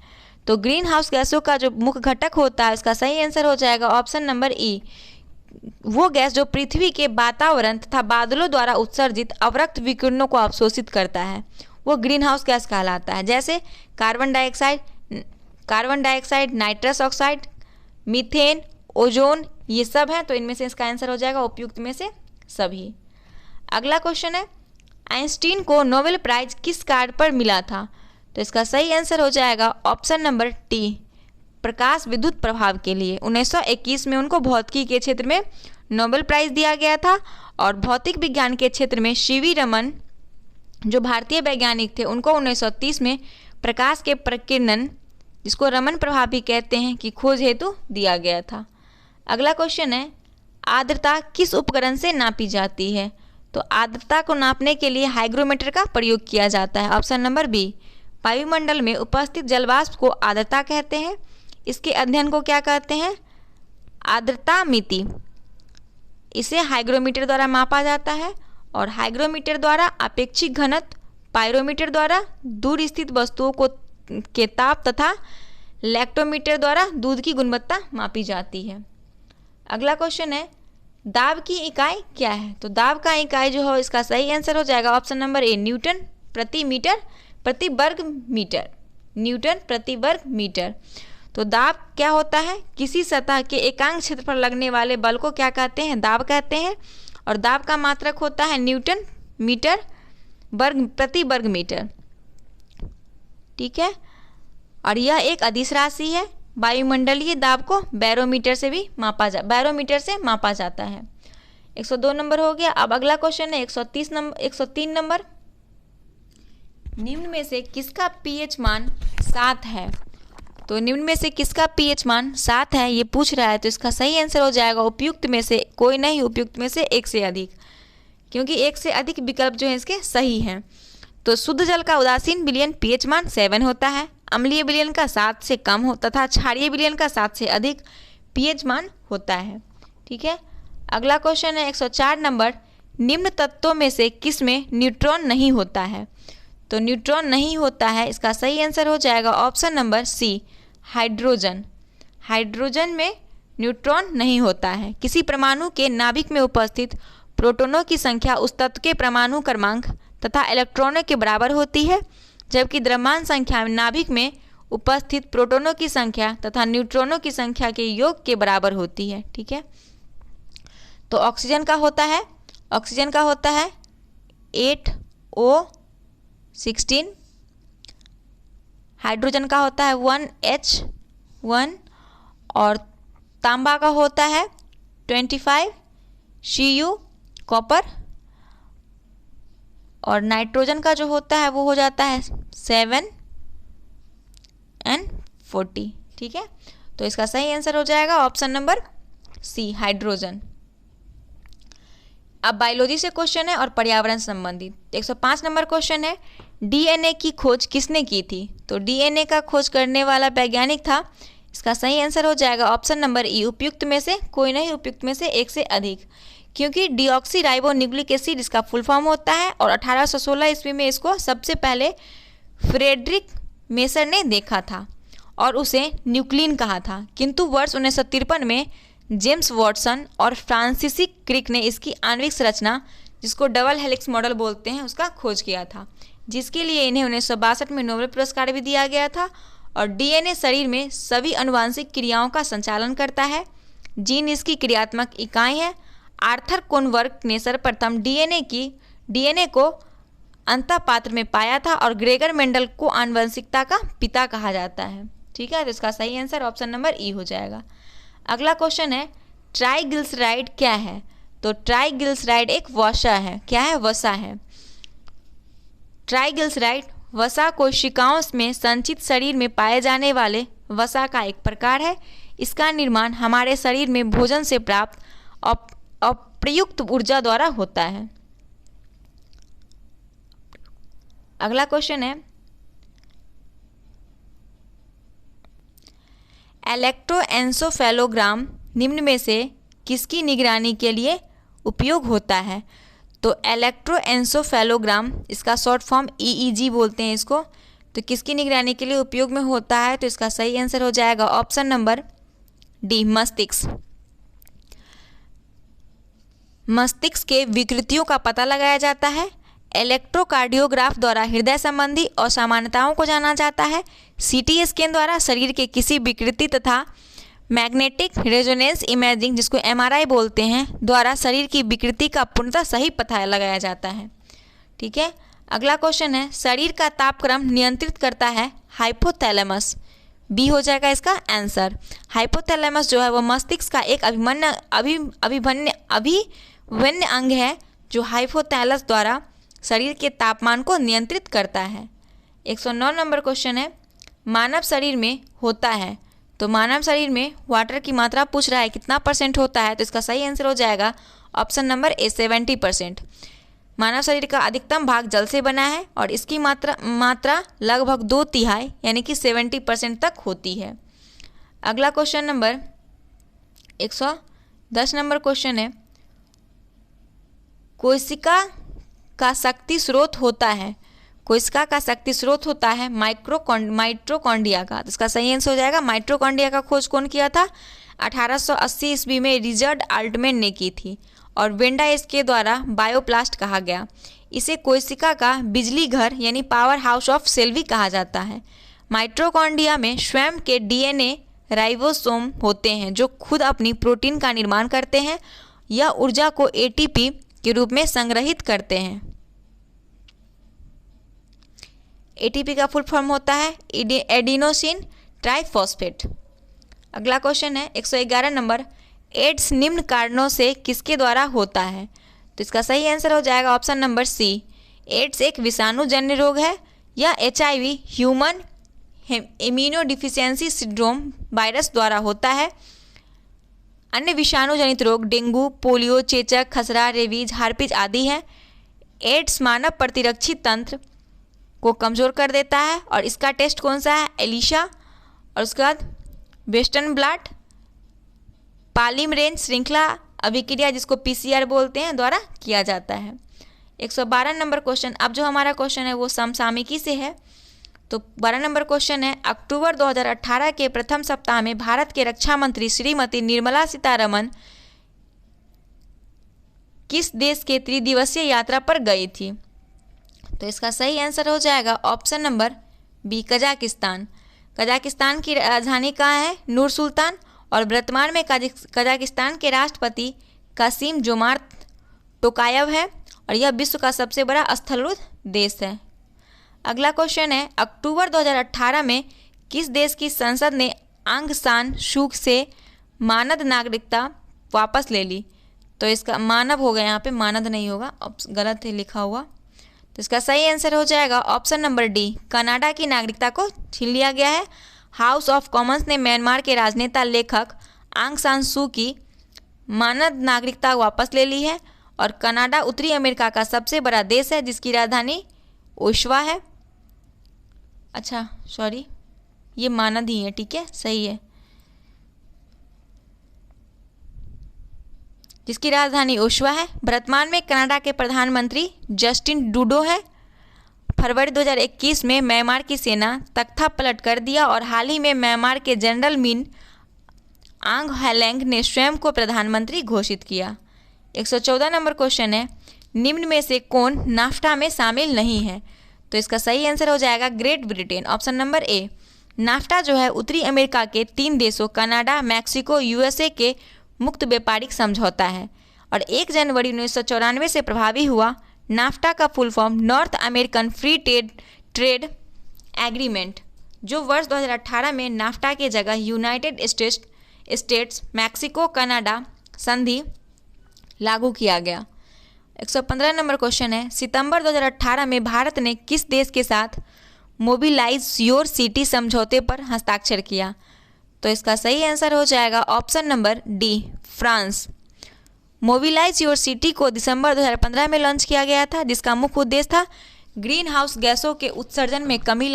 तो ग्रीन हाउस गैसों का जो मुख्य घटक होता है उसका सही आंसर हो जाएगा ऑप्शन नंबर ई, वो गैस जो पृथ्वी के वातावरण तथा बादलों द्वारा उत्सर्जित अवरक्त विकिरणों को अवशोषित करता है वो ग्रीन हाउस गैस कहलाता है। जैसे carbon dioxide, nitrous oxide, methane, ozone, ये सब हैं। तो इनमें से इसका आंसर हो जाएगा उपयुक्त में से सभी। अगला क्वेश्चन है, आइंस्टीन को नोबेल प्राइज किस कार्य पर मिला था। तो इसका सही आंसर हो जाएगा ऑप्शन नंबर टी, प्रकाश विद्युत प्रभाव के लिए। 1921 में उनको भौतिकी के क्षेत्र में नोबेल प्राइज दिया गया था और भौतिक विज्ञान के क्षेत्र में सीवी रमन जो भारतीय वैज्ञानिक थे उनको 1930 में प्रकाश के प्रकीर्णन, जिसको रमन प्रभाव भी कहते हैं, की खोज हेतु दिया गया था। अगला क्वेश्चन है, आर्द्रता किस उपकरण से नापी जाती है। तो आर्द्रता को नापने के लिए हाइग्रोमीटर का प्रयोग किया जाता है, ऑप्शन नंबर बी। वायुमंडल में उपस्थित जलवाष्प को आर्द्रता कहते हैं। इसके अध्ययन को क्या कहते हैं, आर्द्रता मिति। इसे हाइग्रोमीटर द्वारा मापा जाता है और हाइग्रोमीटर द्वारा अपेक्षित घनत्व, पायरोमीटर द्वारा दूर स्थित वस्तुओं को के ताप तथा लैक्टोमीटर द्वारा दूध की गुणवत्ता मापी जाती है। अगला क्वेश्चन है, दाब की इकाई क्या है। तो दाब का इकाई जो है इसका सही आंसर हो जाएगा ऑप्शन नंबर ए, न्यूटन प्रति मीटर प्रति वर्ग मीटर, न्यूटन प्रति वर्ग मीटर। तो दाब क्या होता है, किसी सतह के एकांक क्षेत्र पर लगने वाले बल को क्या कहते हैं, दाब कहते हैं। और दाब का मात्रक होता है न्यूटन मीटर वर्ग प्रति वर्ग मीटर, ठीक है। और यह एक अदिश राशि है। वायुमंडलीय दाब को बैरोमीटर से मापा जाता है। 102 नंबर हो गया। अब अगला क्वेश्चन है 103 नंबर, निम्न में से किसका पीएच मान 7 है। तो निम्न में से किसका पीएच मान 7 है ये पूछ रहा है। तो इसका सही आंसर हो जाएगा उपयुक्त में से कोई नहीं, उपयुक्त में से एक से अधिक, क्योंकि एक से अधिक विकल्प जो है इसके सही हैं। तो शुद्ध जल का उदासीन विलयन पीएच मान 7 होता है, अम्लीय विलयन का 7 से कम हो तथा क्षारीय विलयन का 7 से अधिक पीएच मान होता है, ठीक है। अगला क्वेश्चन है 104 नंबर, निम्न तत्वों में से किस में न्यूट्रॉन नहीं होता है। तो न्यूट्रॉन नहीं होता है, इसका सही आंसर हो जाएगा option number C, hydrogen. Hydrogen में न्यूट्रॉन नहीं होता है। किसी परमाणु के नाभिक में उपस्थित प्रोटॉनों की संख्या उस तत्व के परमाणु क्रमांक तथा इलेक्ट्रॉनों के बराबर होती है, जबकि द्रव्यमान संख्या नाभिक में उपस्थित प्रोटॉनों की संख्या तथा न्यूट्रॉनों की संख्या के योग के बराबर होती है, ठीक है। तो ऑक्सीजन का होता है 8O16, हाइड्रोजन का होता है 1H1 और तांबा का होता है 25 Cu कॉपर, और नाइट्रोजन का जो होता है वो हो जाता है 7N40, ठीक है। तो इसका सही आंसर हो जाएगा ऑप्शन नंबर सी, हाइड्रोजन। अब बायोलॉजी से क्वेश्चन है और पर्यावरण संबंधित। 105 नंबर क्वेश्चन है, डीएनए की खोज किसने की थी। तो डीएनए का खोज करने वाला वैज्ञानिक था। इसका सही आंसर हो जाएगा ऑप्शन नंबर ई, उपयुक्त में से कोई नहीं, उपयुक्त में से एक से अधिक, क्योंकि डीऑक्सी राइबो न्यूक्लिक एसिड इसका फुल फॉर्म होता है और 1816 ईस्वी में इसको सबसे पहले फ्रेडरिक मेसर ने देखा था और उसे न्यूक्लिन कहा था। किंतु वर्ष 1953 में जेम्स वॉटसन और फ्रांसिस क्रिक ने इसकी आणविक संरचना, जिसको डबल हेलिक्स मॉडल बोलते हैं, उसका खोज किया था, जिसके लिए इन्हें 1962 में नोबेल पुरस्कार भी दिया गया था। और डीएनए शरीर में सभी अनुवांशिक क्रियाओं का संचालन करता है। जीन इसकी क्रियात्मक इकाई है। आर्थर कोनवर्क ने सर्वप्रथम डीएनए को अंतःपात्र में पाया था और ग्रेगर मेंडल को आनुवंशिकता का पिता कहा जाता है, ठीक है। तो इसका सही आंसर ऑप्शन नंबर ई हो जाएगा। अगला क्वेश्चन है, ट्राइग्लिसराइड क्या है। तो ट्राइग्लिसराइड एक वसा है। क्या है, वसा है। ट्राइग्लिसराइड वसा कोशिकाओं में संचित शरीर में पाए जाने वाले वसा का एक प्रकार है। इसका निर्माण हमारे शरीर में भोजन से प्राप्त अप्रयुक्त ऊर्जा द्वारा होता है। अगला क्वेश्चन है, इलेक्ट्रोएन्सेफेलोग्राम निम्न में से किसकी निगरानी के लिए उपयोग होता है? तो इलेक्ट्रोएन्सेफेलोग्राम, इसका शॉर्ट फॉर्म EEG बोलते हैं इसको, तो किसकी निगरानी के लिए उपयोग में होता है? तो इसका सही आंसर हो जाएगा ऑप्शन नंबर डी, मस्तिष्क। मस्तिष्क के विकृतियों का पता लगाया जाता है। इलेक्ट्रोकार्डियोग्राफ द्वारा हृदय संबंधी असामान्यताओं को जाना जाता है। CT स्कैन द्वारा शरीर के किसी विकृति तथा मैग्नेटिक रेजोनेंस इमेजिंग, जिसको MRI बोलते हैं, द्वारा शरीर की विकृति का पूर्णतः सही पता लगाया जाता है। ठीक है, अगला क्वेश्चन है, शरीर का तापक्रम नियंत्रित करता है हाइपोथैलेमस। बी हो जाएगा इसका आंसर। हाइपोथैलेमस जो है वो मस्तिष्क का एक अभिन्न अंग है जो हाइपोथैलस द्वारा शरीर के तापमान को नियंत्रित करता है। 109 नंबर क्वेश्चन है, मानव शरीर में होता है, तो मानव शरीर में वाटर की मात्रा पूछ रहा है कितना % होता है, तो इसका सही आंसर हो जाएगा ऑप्शन नंबर ए, 70%। मानव शरीर का अधिकतम भाग जल से बना है और इसकी मात्रा लगभग 2/3 यानी कि 70% तक होती है। अगला क्वेश्चन नंबर 110 नंबर क्वेश्चन है, कोशिका का शक्ति स्रोत होता है, कोशिका का शक्ति स्रोत होता है माइटोकॉन्ड्रिया का, तो इसका सही आंसर हो जाएगा माइटोकॉन्ड्रिया का खोज कौन किया था? 1880 ईस्वी में रिचर्ड आल्टमैन ने की थी और वेंडा इसके द्वारा बायोप्लास्ट कहा गया। इसे कोशिका का बिजली घर यानी पावर हाउस ऑफ सेल भी कहा जाता है। माइटोकॉन्ड्रिया में स्वयं के DNA राइबोसोम होते हैं जो खुद अपनी प्रोटीन का निर्माण करते हैं या ऊर्जा को ATP के रूप में संग्रहित करते हैं। ATP का फुल फॉर्म होता है एडिनोसिन ट्राइफॉस्फेट। अगला क्वेश्चन है 111 नंबर, एड्स निम्न कारणों से किसके द्वारा होता है? तो इसका सही आंसर हो जाएगा ऑप्शन नंबर सी, एड्स एक विषाणुजन्य रोग है या HIV ह्यूमन इम्यूनोडिफिशियेंसी सिंड्रोम वायरस द्वारा होता है। अन्य विषाणु जनित रोग डेंगू, पोलियो, चेचक, खसरा, रेबीज, हार्पिज आदि हैं। एड्स मानव प्रतिरक्षी तंत्र को कमज़ोर कर देता है और इसका टेस्ट कौन सा है? एलिशा, और उसके बाद वेस्टर्न ब्लॉट पॉलीमरेज श्रृंखला अभिक्रिया, जिसको PCR बोलते हैं, द्वारा किया जाता है। 112 नंबर क्वेश्चन, अब जो हमारा क्वेश्चन है वो समसामयिकी से है। तो 12 नंबर क्वेश्चन है, अक्टूबर 2018 के प्रथम सप्ताह में भारत के रक्षा मंत्री श्रीमती निर्मला सीतारमण किस देश के त्रिदिवसीय यात्रा पर गई थी? तो इसका सही आंसर हो जाएगा option number B, Kazakhstan. Kazakhstan की राजधानी कहाँ है? नूर सुल्तान, और वर्तमान में कजाकिस्तान के राष्ट्रपति कासिम जोमार्त टोकायव है और यह विश्व का सबसे बड़ा स्थलरूढ़ देश है। अगला क्वेश्चन है, अक्टूबर 2018 में किस देश की संसद ने आंग सान सू से मानद नागरिकता वापस ले ली? तो इसका मानव हो गया, यहाँ पे मानद नहीं होगा, गलत है लिखा हुआ। तो इसका सही आंसर हो जाएगा ऑप्शन नंबर डी, कनाडा की नागरिकता को छीन लिया गया है। हाउस ऑफ कॉमन्स ने म्यांमार के राजनेता लेखक आंग सान सू की मानद नागरिकता वापस ले ली है और कनाडा उत्तरी अमेरिका का सबसे बड़ा देश है जिसकी राजधानी ओशावा है। अच्छा सॉरी, ये मानद ही है, ठीक है, सही है, जिसकी राजधानी ओशावा है। वर्तमान में कनाडा के प्रधानमंत्री जस्टिन ट्रूडो है। फरवरी 2021 में म्यांमार की सेना तख्ता पलट कर दिया और हाल ही में म्यांमार के जनरल मिन आंग हैलेंग ने स्वयं को प्रधानमंत्री घोषित किया। 114 नंबर क्वेश्चन है, निम्न में से कौन नाफ्टा में शामिल नहीं है? तो इसका सही आंसर हो जाएगा ग्रेट ब्रिटेन, ऑप्शन नंबर ए। नाफ्टा जो है उत्तरी अमेरिका के 3 देशों कनाडा, मैक्सिको, USA के मुक्त व्यापारिक समझौता है और 1 जनवरी 1994 से प्रभावी हुआ। नाफ्टा का full form north American free trade agreement, जो वर्ष 2018 में नाफ्टा के जगह यूनाइटेड स्टेट्स मैक्सिको कनाडा संधि लागू किया गया। 115 नंबर क्वेश्चन है, सितंबर 2018 में भारत ने किस देश के साथ मोबिलाइज योर सिटी समझौते पर हस्ताक्षर किया? तो इसका सही आंसर हो जाएगा option number D, France. Mobilize your city को दिसंबर 2015 में लॉन्च किया गया था, जिसका मुख्य उद्देश्य था ग्रीन हाउस गैसों के उत्सर्जन में कमी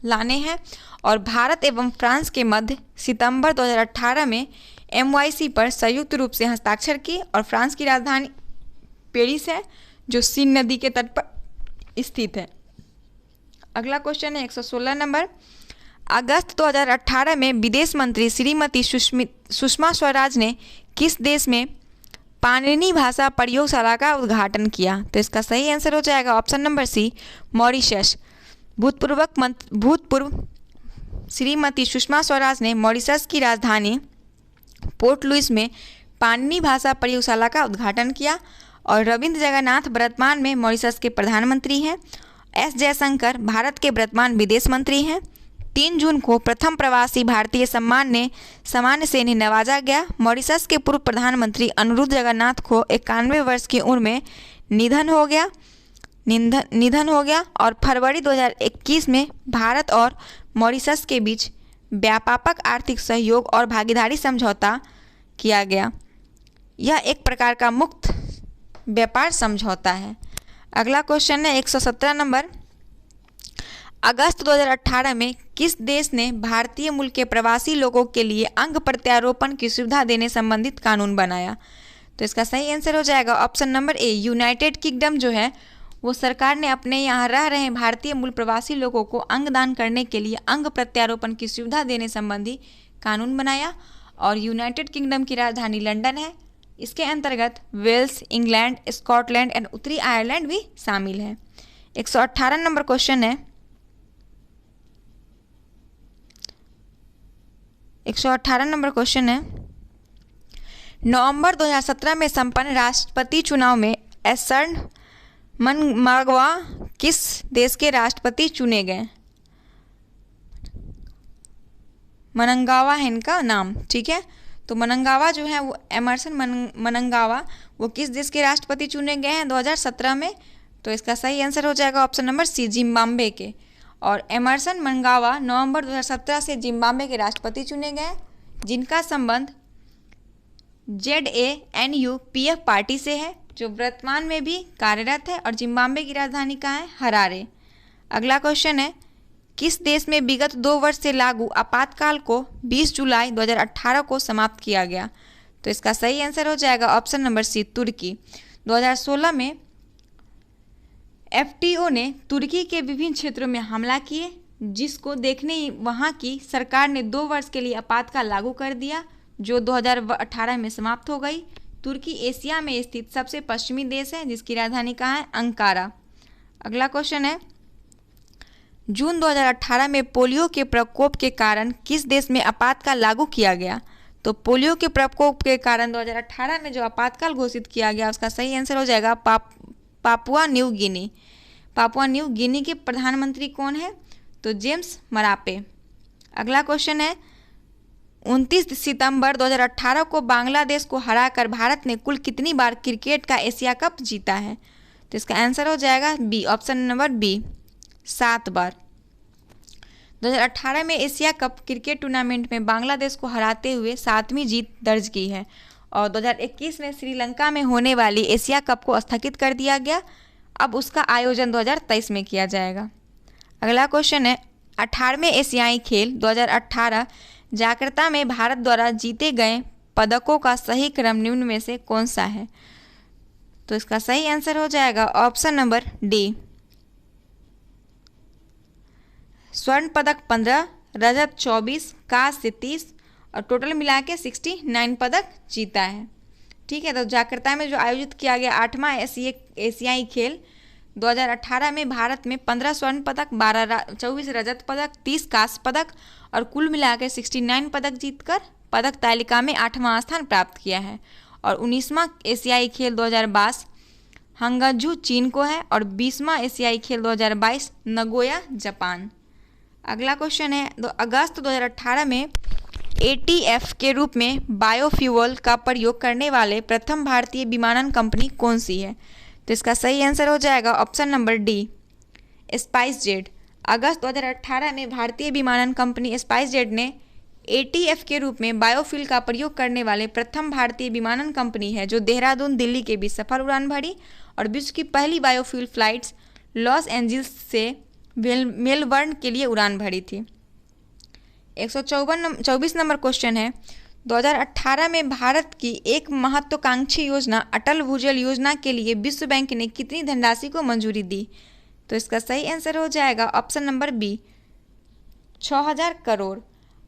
लाने हैं और भारत एवं फ्रांस के मध्य सितंबर 2018 में MOIC पर संयुक्त रूप से हस्ताक्षर किए और फ्रांस की राजधानी पेरिस है जो सीन नदी के तट पर स्थित है। अगला क्वेश्चन है 116 नंबर। अगस्त 2018 में विदेश मंत्री श्रीमती सुषमा स्वराज ने किस देश में पाणिनी भाषा प्रयोगशाला का उद्घाटन किया? तो इसका सही आंसर हो जाएगा ऑप्शन नंबर सी, मॉरिशस। भूतपूर्व श्रीमती सुषमा स्वराज ने मॉरिशस की राजधानी पोर्ट लुइस में पाणिनी भाषा प्रयोगशाला का उद्घाटन किया और रविंद्र जगन्नाथ वर्तमान में मॉरिशस के प्रधानमंत्री हैं। एस जयशंकर भारत के वर्तमान विदेश मंत्री हैं। 3 जून को प्रथम प्रवासी भारतीय सम्मान से इन्हें नवाजा गया। मॉरिशस के पूर्व प्रधानमंत्री अनुरुद्ध जगन्नाथ को 91 वर्ष की उम्र में निधन हो गया और फरवरी 2021 में भारत और मॉरिशस के बीच व्यापक आर्थिक सहयोग और भागीदारी समझौता किया गया। यह एक प्रकार का मुक्त व्यापार समझौता है। अगला क्वेश्चन है 117 नंबर। अगस्त 2018 में किस देश ने भारतीय मूल के प्रवासी लोगों के लिए अंग प्रत्यारोपण की सुविधा देने संबंधित कानून बनाया? तो इसका सही आंसर हो जाएगा ऑप्शन नंबर ए, यूनाइटेड किंगडम जो है वो सरकार ने अपने यहाँ रह रहे भारतीय मूल प्रवासी लोगों को अंगदान करने के लिए अंग प्रत्यारोपण की सुविधा देने संबंधी कानून बनाया और यूनाइटेड किंगडम की राजधानी लंदन है। इसके अंतर्गत वेल्स, इंग्लैंड, स्कॉटलैंड एंड उत्तरी आयरलैंड भी शामिल है। 118 नंबर क्वेश्चन है 118 नंबर क्वेश्चन है नवंबर 2017 में संपन्न राष्ट्रपति चुनाव में एसर्न मनंगावा किस देश के राष्ट्रपति चुने गए? मनंगावा है इनका नाम, ठीक है। तो मनंगावा जो है वो एमरसन मनंगावा वो किस देश के राष्ट्रपति चुने गए हैं 2017 में? तो इसका सही आंसर हो जाएगा ऑप्शन नंबर सी, जिम्बाब्वे के। और एमरसन मनंगावा नवंबर 2017 से जिम्बाब्वे के राष्ट्रपति चुने गए जिनका संबंध ZANU-PF पार्टी से है जो वर्तमान में भी कार्यरत है और जिम्बाब्वे की राजधानी कहाँ है? हरारे। अगला क्वेश्चन है किस देश में विगत 2 वर्ष से लागू आपातकाल को 20 जुलाई 2018 को समाप्त किया गया? तो इसका सही आंसर हो जाएगा ऑप्शन नंबर सी, तुर्की। 2016 में FTO ने तुर्की के विभिन्न क्षेत्रों में हमला किए जिसको देखने वहां की सरकार ने 2 वर्ष के लिए आपातकाल लागू कर दिया जो 2018 में समाप्त हो गई। तुर्की एशिया में स्थित सबसे पश्चिमी देश है जिसकी राजधानी कहाँ है? अंकारा। अगला क्वेश्चन है जून 2018 में पोलियो के प्रकोप के कारण किस देश में आपातकाल लागू किया गया? तो पोलियो के प्रकोप के कारण 2018 में जो आपातकाल घोषित किया गया उसका सही आंसर हो जाएगा Papua New Guinea. Papua New Guinea के प्रधानमंत्री कौन है? तो जेम्स मरापे। अगला क्वेश्चन है 29 सितंबर 2018 को बांग्लादेश को हराकर भारत ने कुल कितनी बार क्रिकेट का एशिया कप जीता है? तो इसका आंसर हो जाएगा बी, ऑप्शन नंबर बी, 7 बार। 2018 में एशिया कप क्रिकेट टूर्नामेंट में बांग्लादेश को हराते हुए 7वीं जीत दर्ज की है और 2021 में श्रीलंका में होने वाली एशिया कप को स्थगित कर दिया गया। अब उसका आयोजन 2023 में किया जाएगा। अगला क्वेश्चन है 18वें एशियाई खेल 2018 जाकार्ता में भारत द्वारा जीते गए पदकों का सही क्रम निम्न में से कौन सा है? तो इसका सही आंसर हो जाएगा ऑप्शन नंबर डी, स्वर्ण पदक 15, रजत 24, कांस्य 30 और टोटल मिला के 69 पदक जीता है। ठीक है, तो जाकार्ता में जो आयोजित किया गया 8वां एशियाई खेल 2018 में भारत में 15 स्वर्ण पदक, 24 रजत पदक, 30 कांस्य पदक और कुल मिलाकर 69 पदक जीतकर पदक तालिका में 8वां स्थान प्राप्त किया है। और 19वां एशियाई खेल 2022 हंगझू चीन को है और 20वां एशियाई खेल 2022 नगोया जापान। अगला क्वेश्चन है अगस्त 2018 में ATF के रूप में बायोफ्यूल का प्रयोग करने वाले प्रथम भारतीय विमानन कंपनी कौन सी है? तो इसका सही आंसर हो जाएगा ऑप्शन नंबर डी, स्पाइसजेट। अगस्त 2018 में भारतीय विमानन कंपनी स्पाइसजेट ने ATF के रूप में बायोफ्यूल का प्रयोग करने वाले प्रथम भारतीय विमानन कंपनी है जो देहरादून दिल्ली के बीच सफल उड़ान भरी और विश्व की पहली बायोफ्यूल फ्लाइट्स लॉस एंजल्स से मेलबर्न के लिए उड़ान भरी थी। 124 नंबर क्वेश्चन है, 2018 में भारत की एक महत्वाकांक्षी योजना अटल भूजल योजना के लिए विश्व बैंक ने कितनी धनराशि को मंजूरी दी? तो इसका सही आंसर हो जाएगा ऑप्शन नंबर बी, 6000 करोड़।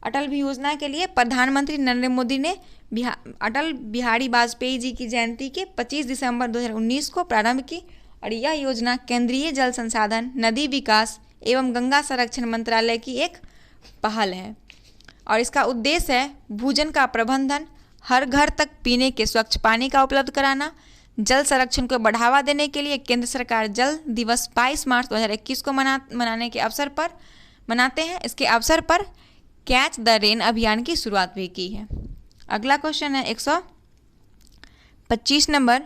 अटल भी योजना के लिए प्रधानमंत्री नरेंद्र मोदी ने अटल बिहारी वाजपेयी जी की जयंती के 25 दिसंबर 2019 को प्रारंभ की और यह योजना केंद्रीय जल संसाधन, नदी विकास एवं गंगा संरक्षण मंत्रालय की एक पहल है और इसका उद्देश्य है भूजल का प्रबंधन, हर घर तक पीने के स्वच्छ पानी का उपलब्ध कराना। जल संरक्षण को बढ़ावा देने के लिए केंद्र सरकार जल दिवस 22 मार्च 2021 को मनाते हैं। इसके अवसर पर कैच द रेन अभियान की शुरुआत भी की है। अगला क्वेश्चन है 125 नंबर,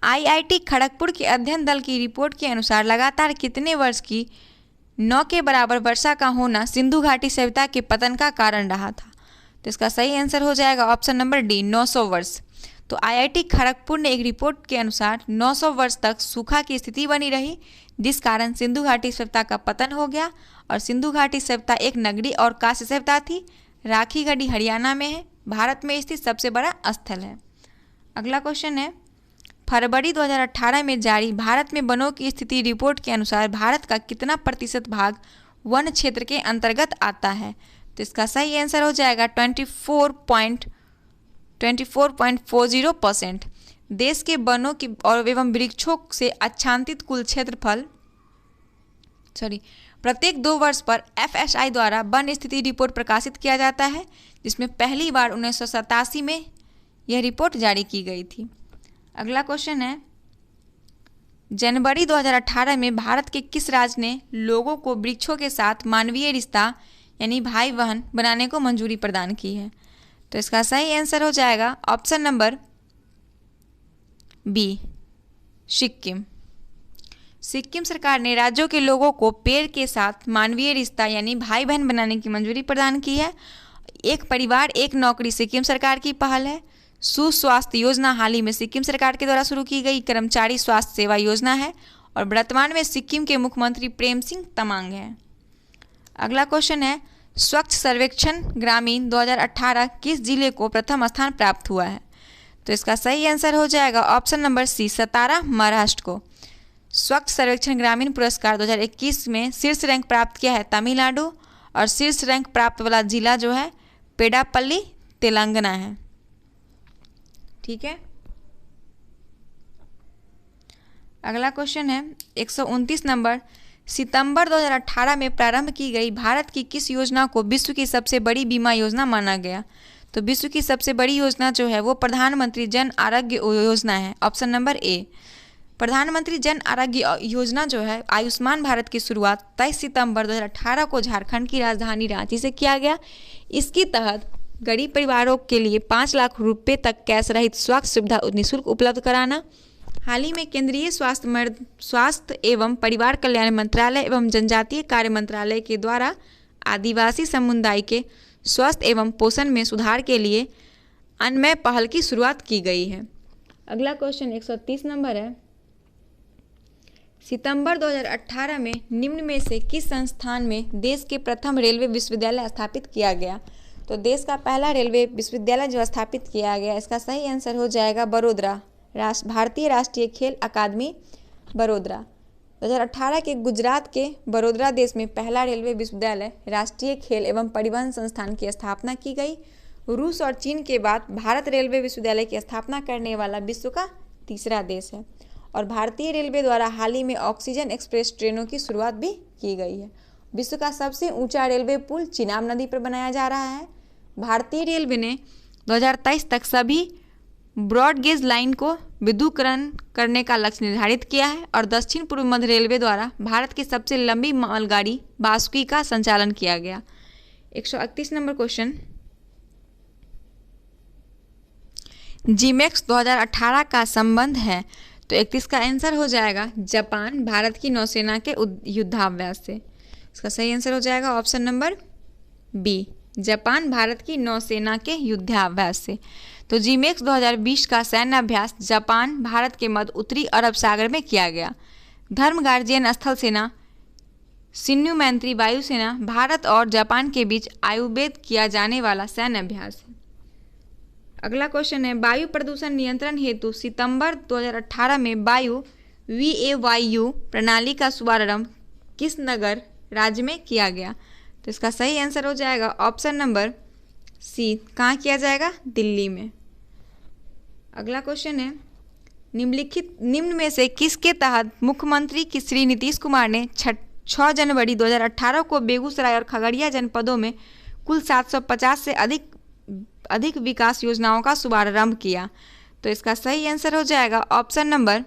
IIT खड़गपुर के अध्ययन दल की रिपोर्ट के अनुसार लगातार कितने वर्ष की 9 के बराबर वर्षा का होना सिंधु घाटी सभ्यता के पतन का कारण रहा था? तो इसका सही आंसर हो जाएगा ऑप्शन नंबर डी, 900 वर्ष। तो IIT खड़गपुर ने एक रिपोर्ट के अनुसार 900 वर्ष तक सूखा की स्थिति बनी रही, जिस कारण सिंधु घाटी सभ्यता का पतन हो गया और सिंधु घाटी सभ्यता एक नगरी और कांस्य सभ्यता थी। राखीगढ़ी हरियाणा में है, भारत में स्थित सबसे बड़ा स्थल है। अगला क्वेश्चन है, फरवरी 2018 में जारी भारत में वनों की स्थिति रिपोर्ट के अनुसार भारत का कितना प्रतिशत भाग वन क्षेत्र के अंतर्गत आता है? तो इसका सही आंसर हो जाएगा 24.40%। देश के वनों की और एवं वृक्षों से आच्छादित कुल क्षेत्रफल प्रत्येक 2 वर्ष पर FSI द्वारा वन स्थिति रिपोर्ट प्रकाशित किया जाता है, जिसमें पहली बार 1987 में यह रिपोर्ट जारी की गई थी। अगला क्वेश्चन है, जनवरी 2018 में भारत के किस राज्य ने लोगों को वृक्षों के साथ मानवीय रिश्ता यानी भाई बहन बनाने को मंजूरी प्रदान की है? तो इसका सही आंसर हो जाएगा option number B, Sikkim. Sikkim सरकार ने राज्यों के लोगों को पेड़ के साथ मानवीय रिश्ता यानी भाई बहन बनाने की मंजूरी प्रदान की है। एक परिवार एक नौकरी सिक्किम सरकार की पहल है। सुस्वास्थ्य योजना हाल ही में सिक्किम सरकार के द्वारा शुरू की गई कर्मचारी स्वास्थ्य सेवा योजना है और वर्तमान में सिक्किम के मुख्यमंत्री प्रेम सिंह तमांग हैं। अगला क्वेश्चन है, स्वच्छ सर्वेक्षण ग्रामीण 2018 किस जिले को प्रथम स्थान प्राप्त हुआ है? तो इसका सही आंसर हो जाएगा ऑप्शन नंबर सी, सतारा, महाराष्ट्र को। स्वच्छ सर्वेक्षण ग्रामीण पुरस्कार 2021 में शीर्ष रैंक प्राप्त किया है तमिलनाडु और शीर्ष रैंक प्राप्त वाला जिला जो है पेडापल्ली, तेलंगाना है। ठीक है। अगला क्वेश्चन है 129 नंबर, सितंबर 2018 में प्रारंभ की गई भारत की किस योजना को विश्व की सबसे बड़ी बीमा योजना माना गया? तो विश्व की सबसे बड़ी योजना जो है वो प्रधानमंत्री जन आरोग्य योजना है, ऑप्शन नंबर ए। प्रधानमंत्री जन आरोग्य योजना जो है आयुष्मान भारत की शुरुआत 23 सितंबर 2018 को झारखंड की राजधानी रांची से किया गया। इसके तहत गरीब परिवारों के लिए 5 लाख रुपए तक कैश रहित स्वास्थ्य सुविधा निःशुल्क उपलब्ध कराना। हाल ही में केंद्रीय स्वास्थ्य एवं परिवार कल्याण मंत्रालय एवं जनजातीय कार्य मंत्रालय के द्वारा आदिवासी समुदाय के स्वास्थ्य एवं पोषण में सुधार के लिए अन्वय पहल की शुरुआत की गई है। अगला क्वेश्चन 130 नंबर है, सितंबर 2018 में निम्न में से किस संस्थान में देश के प्रथम रेलवे विश्वविद्यालय स्थापित किया गया? तो देश का पहला रेलवे विश्वविद्यालय जो स्थापित किया गया, इसका सही आंसर हो जाएगा बड़ोदरा, भारतीय राष्ट्रीय खेल अकादमी बड़ोदरा। 2018 के गुजरात के बड़ोदरा देश में पहला रेलवे विश्वविद्यालय राष्ट्रीय खेल एवं परिवहन संस्थान की स्थापना की गई। रूस और चीन के बाद भारत रेलवे विश्वविद्यालय की स्थापना करने वाला विश्व का तीसरा देश है और भारतीय रेलवे द्वारा हाल ही में ऑक्सीजन एक्सप्रेस ट्रेनों की शुरुआत भी की गई है। विश्व का सबसे ऊंचा रेलवे पुल चिनाब नदी पर बनाया जा रहा है। भारतीय रेलवे ने 2023 तक सभी ब्रॉडगेज लाइन को विद्युतीकरण करने का लक्ष्य निर्धारित किया है और दक्षिण पूर्व मध्य रेलवे द्वारा भारत की सबसे लंबी मालगाड़ी बासुकी का संचालन किया गया। 131 नंबर क्वेश्चन, जीमैक्स 2018 का संबंध है? तो 31 का आंसर हो जाएगा जापान भारत की नौसेना के युद्धाभ्यास से। इसका सही आंसर हो जाएगा option number B, Japan Bharat की नौसेना के युद्धाभ्यास से। तो जीमैक्स 2020 का सैन्य अभ्यास जापान भारत के मध्य उत्तरी अरब सागर में किया गया। धर्म गार्जियन स्थल सेना, सिन्यू मैत्री वायुसेना, भारत और जापान के बीच आयुर्वेद किया जाने वाला सैन्य अभ्यास है। अगला क्वेश्चन है, वायु प्रदूषण नियंत्रण हेतु सितंबर 2018 में वायु VAYU प्रणाली का शुभारंभ किस नगर राज्य में किया गया? तो इसका सही आंसर हो जाएगा ऑप्शन नंबर सी। कहाँ किया जाएगा? दिल्ली में। अगला क्वेश्चन है, निम्न में से किसके तहत मुख्यमंत्री श्री नीतीश कुमार ने 6 जनवरी 2018 को बेगूसराय और खगड़िया जनपदों में कुल 750 से अधिक विकास योजनाओं का शुभारंभ किया? तो इसका सही आंसर हो जाएगा ऑप्शन नंबर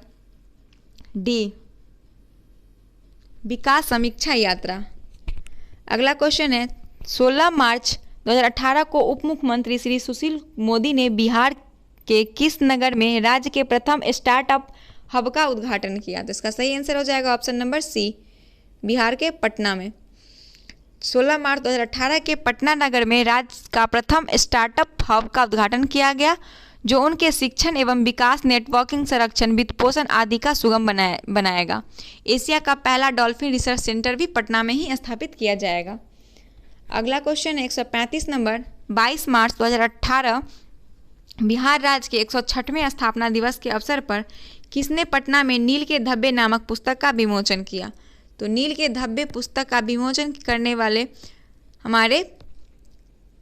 डी, विकास समीक्षा यात्रा। अगला क्वेश्चन है, 16 मार्च 2018 को उप मुख्यमंत्री श्री सुशील मोदी ने बिहार के किस नगर में राज्य के प्रथम स्टार्टअप हब का उद्घाटन किया? तो इसका सही आंसर हो जाएगा ऑप्शन नंबर सी, बिहार के पटना में। 16 मार्च 2018 के पटना नगर में राज्य का प्रथम स्टार्टअप हब का उद्घाटन किया गया, जो उनके शिक्षण एवं विकास, नेटवर्किंग, संरक्षण, वित्त पोषण आदि का सुगम बनाएगा। एशिया का पहला डॉल्फिन रिसर्च सेंटर भी पटना में ही स्थापित किया जाएगा। अगला क्वेश्चन है 135 नंबर, 22 मार्च 2018 बिहार राज्य के 106वें स्थापना दिवस के अवसर पर किसने पटना में नील के धब्बे नामक पुस्तक का विमोचन किया? तो नील के धब्बे पुस्तक का विमोचन करने वाले हमारे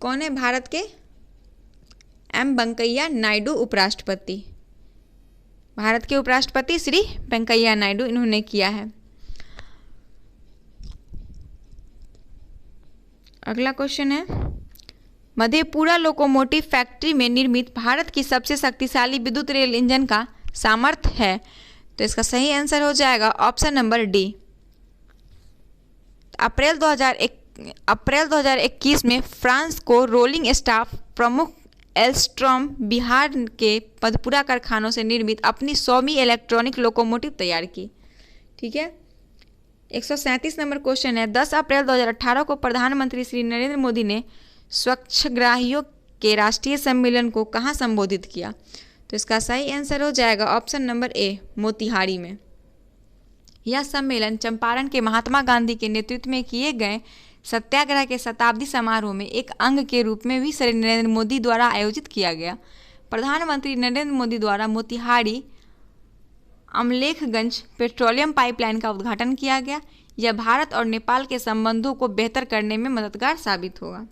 कौन है? भारत के एम वेंकैया नायडू उपराष्ट्रपति, भारत के उपराष्ट्रपति श्री वेंकैया नायडू, इन्होंने किया है। अगला क्वेश्चन है, मधेपुरा लोकोमोटिव फैक्ट्री में निर्मित भारत की सबसे शक्तिशाली विद्युत रेल इंजन का सामर्थ्य है? तो इसका सही आंसर हो जाएगा ऑप्शन नंबर डी। अप्रैल 2021 में फ्रांस को रोलिंग स्टॉक प्रमुख एल्स्ट्रॉम बिहार के मधेपुरा कारखानों से निर्मित अपनी 100वीं इलेक्ट्रॉनिक लोकोमोटिव तैयार की। ठीक है। 137 नंबर क्वेश्चन है, 10 अप्रैल 2018 को प्रधानमंत्री श्री नरेंद्र मोदी ने स्वच्छग्राहियों के राष्ट्रीय सम्मेलन को कहाँ संबोधित किया? तो इसका सही आंसर हो जाएगा ऑप्शन नंबर ए, मोतिहारी में। यह सम्मेलन चंपारण के महात्मा गांधी के नेतृत्व में किए गए सत्याग्रह के शताब्दी समारोह में एक अंग के रूप में भी श्री नरेंद्र मोदी द्वारा आयोजित किया गया। प्रधानमंत्री नरेंद्र मोदी द्वारा मोतिहारी अमलेखगंज पेट्रोलियम पाइपलाइन का उद्घाटन किया गया। यह भारत और नेपाल के संबंधों को बेहतर करने में मददगार साबित होगा।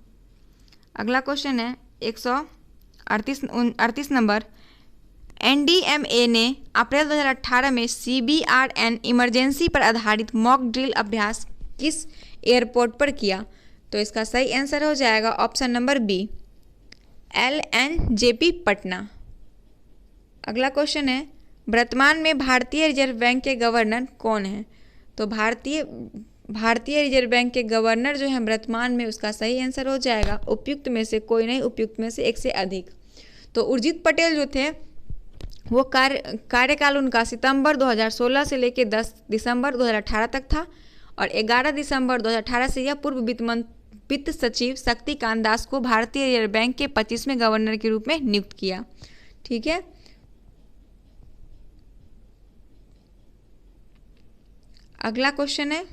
अगला क्वेश्चन है 138 नंबर, NDMA ने अप्रैल 2018 में CBRN इमरजेंसी पर आधारित मॉक ड्रिल अभ्यास किस एयरपोर्ट पर किया? तो इसका सही आंसर हो जाएगा option number B, LNJP Patna. अगला क्वेश्चन है, वर्तमान में भारतीय रिजर्व बैंक के गवर्नर कौन है? तो भारतीय रिजर्व बैंक के गवर्नर जो है वर्तमान में, उसका सही आंसर हो जाएगा उपयुक्त में से कोई नहीं, उपयुक्त में से एक से अधिक। तो उर्जित पटेल जो थे वो कार्यकाल उनका सितंबर 2016 से लेकर 10 दिसंबर 2018 तक था और 11 दिसंबर 2018 से यह पूर्व वित्त सचिव शक्तिकांत दास को भारतीय रिजर्व बैंक के 25वें गवर्नर के रूप में नियुक्त किया। ठीक है। अगला क्वेश्चन है,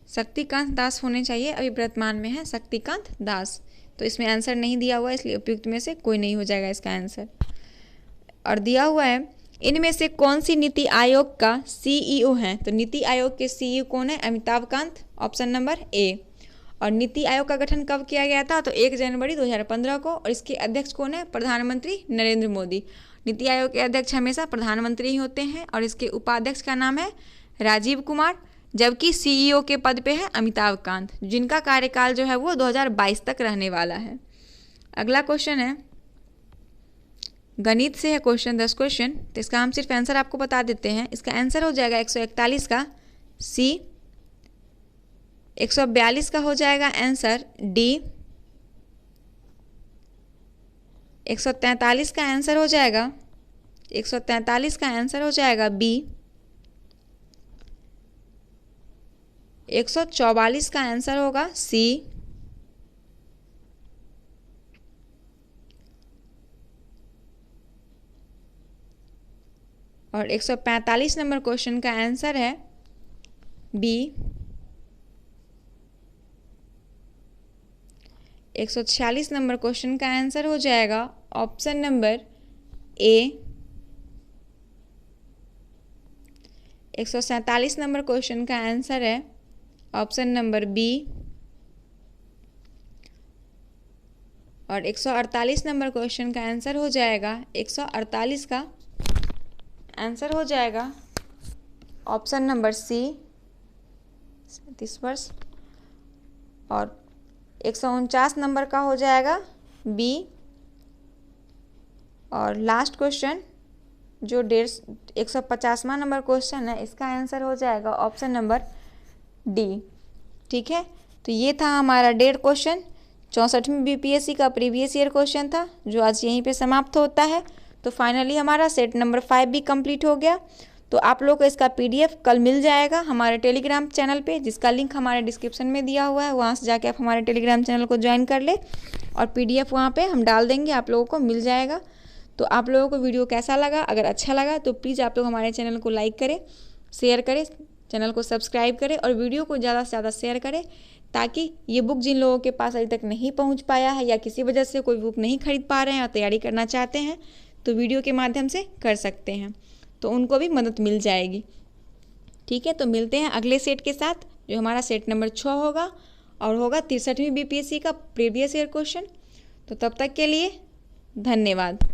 शक्तिकांत दास होने चाहिए, अभी वर्तमान में है शक्तिकांत दास, तो इसमें आंसर नहीं दिया हुआ है, इसलिए उपयुक्त में से कोई नहीं हो जाएगा इसका आंसर। और दिया हुआ है, इनमें से कौन सी नीति आयोग का CEO है? तो नीति आयोग के CEO कौन है? अमिताभ कांत, ऑप्शन नंबर ए। और नीति आयोग का गठन कब किया गया था? तो 1 जनवरी 2015 को। और इसके अध्यक्ष कौन है? प्रधानमंत्री नरेंद्र मोदी। नीति आयोग के अध्यक्ष हमेशा प्रधानमंत्री ही होते हैं और इसके उपाध्यक्ष का नाम है राजीव कुमार, जबकि CEO के पद पे है अमिताभ कांत, जिनका कार्यकाल जो है वो 2022 तक रहने वाला है। अगला क्वेश्चन है, गणित से है क्वेश्चन, 10 क्वेश्चन, तो इसका हम सिर्फ आंसर आपको बता देते हैं। इसका आंसर हो जाएगा 141 का सी, 142 का हो जाएगा आंसर डी, 143 का आंसर हो जाएगा 143 का आंसर हो जाएगा बी, 144 का आंसर होगा सी, 145 और 145 नंबर क्वेश्चन का आंसर है बी। 146 नंबर क्वेश्चन का आंसर हो जाएगा ऑप्शन नंबर ए। 147 नंबर क्वेश्चन का आंसर है ऑप्शन नंबर बी। और 148 नंबर क्वेश्चन का आंसर हो जाएगा 148 का आंसर हो जाएगा ऑप्शन नंबर सी 37 वर्ष। और 149 नंबर का हो जाएगा बी। और लास्ट क्वेश्चन जो 150वां नंबर क्वेश्चन है, इसका आंसर हो जाएगा ऑप्शन नंबर डी। ठीक है, तो ये था हमारा 150 क्वेश्चन 64वीं बीपीएससी का प्रीवियस ईयर क्वेश्चन था, जो आज यहीं पे समाप्त होता है। तो फाइनली हमारा सेट नंबर 5 भी कंप्लीट हो गया। तो आप लोग को इसका पीडीएफ कल मिल जाएगा हमारे टेलीग्राम चैनल पे, जिसका लिंक हमारे डिस्क्रिप्शन में दिया हुआ है। वहाँ से जाके आप हमारे टेलीग्राम चैनल को ज्वाइन कर ले और पीडीएफ वहाँ पे हम डाल देंगे, आप लोगों को मिल जाएगा। तो आप लोगों को वीडियो कैसा लगा? अगर अच्छा लगा तो प्लीज़ आप लोग हमारे चैनल को लाइक करें, शेयर करें, चैनल को सब्सक्राइब करें और वीडियो को ज़्यादा से ज़्यादा शेयर करें, ताकि ये बुक जिन लोगों के पास अभी तक नहीं पहुँच पाया है या किसी वजह से कोई बुक नहीं खरीद पा रहे हैं और तैयारी करना चाहते हैं, तो वीडियो के माध्यम से कर सकते हैं, तो उनको भी मदद मिल जाएगी। ठीक है, तो मिलते हैं अगले सेट के साथ, जो हमारा सेट नंबर 6 होगा और होगा 63वीं बीपीएससी का प्रीवियस ईयर क्वेश्चन। तो तब तक के लिए धन्यवाद।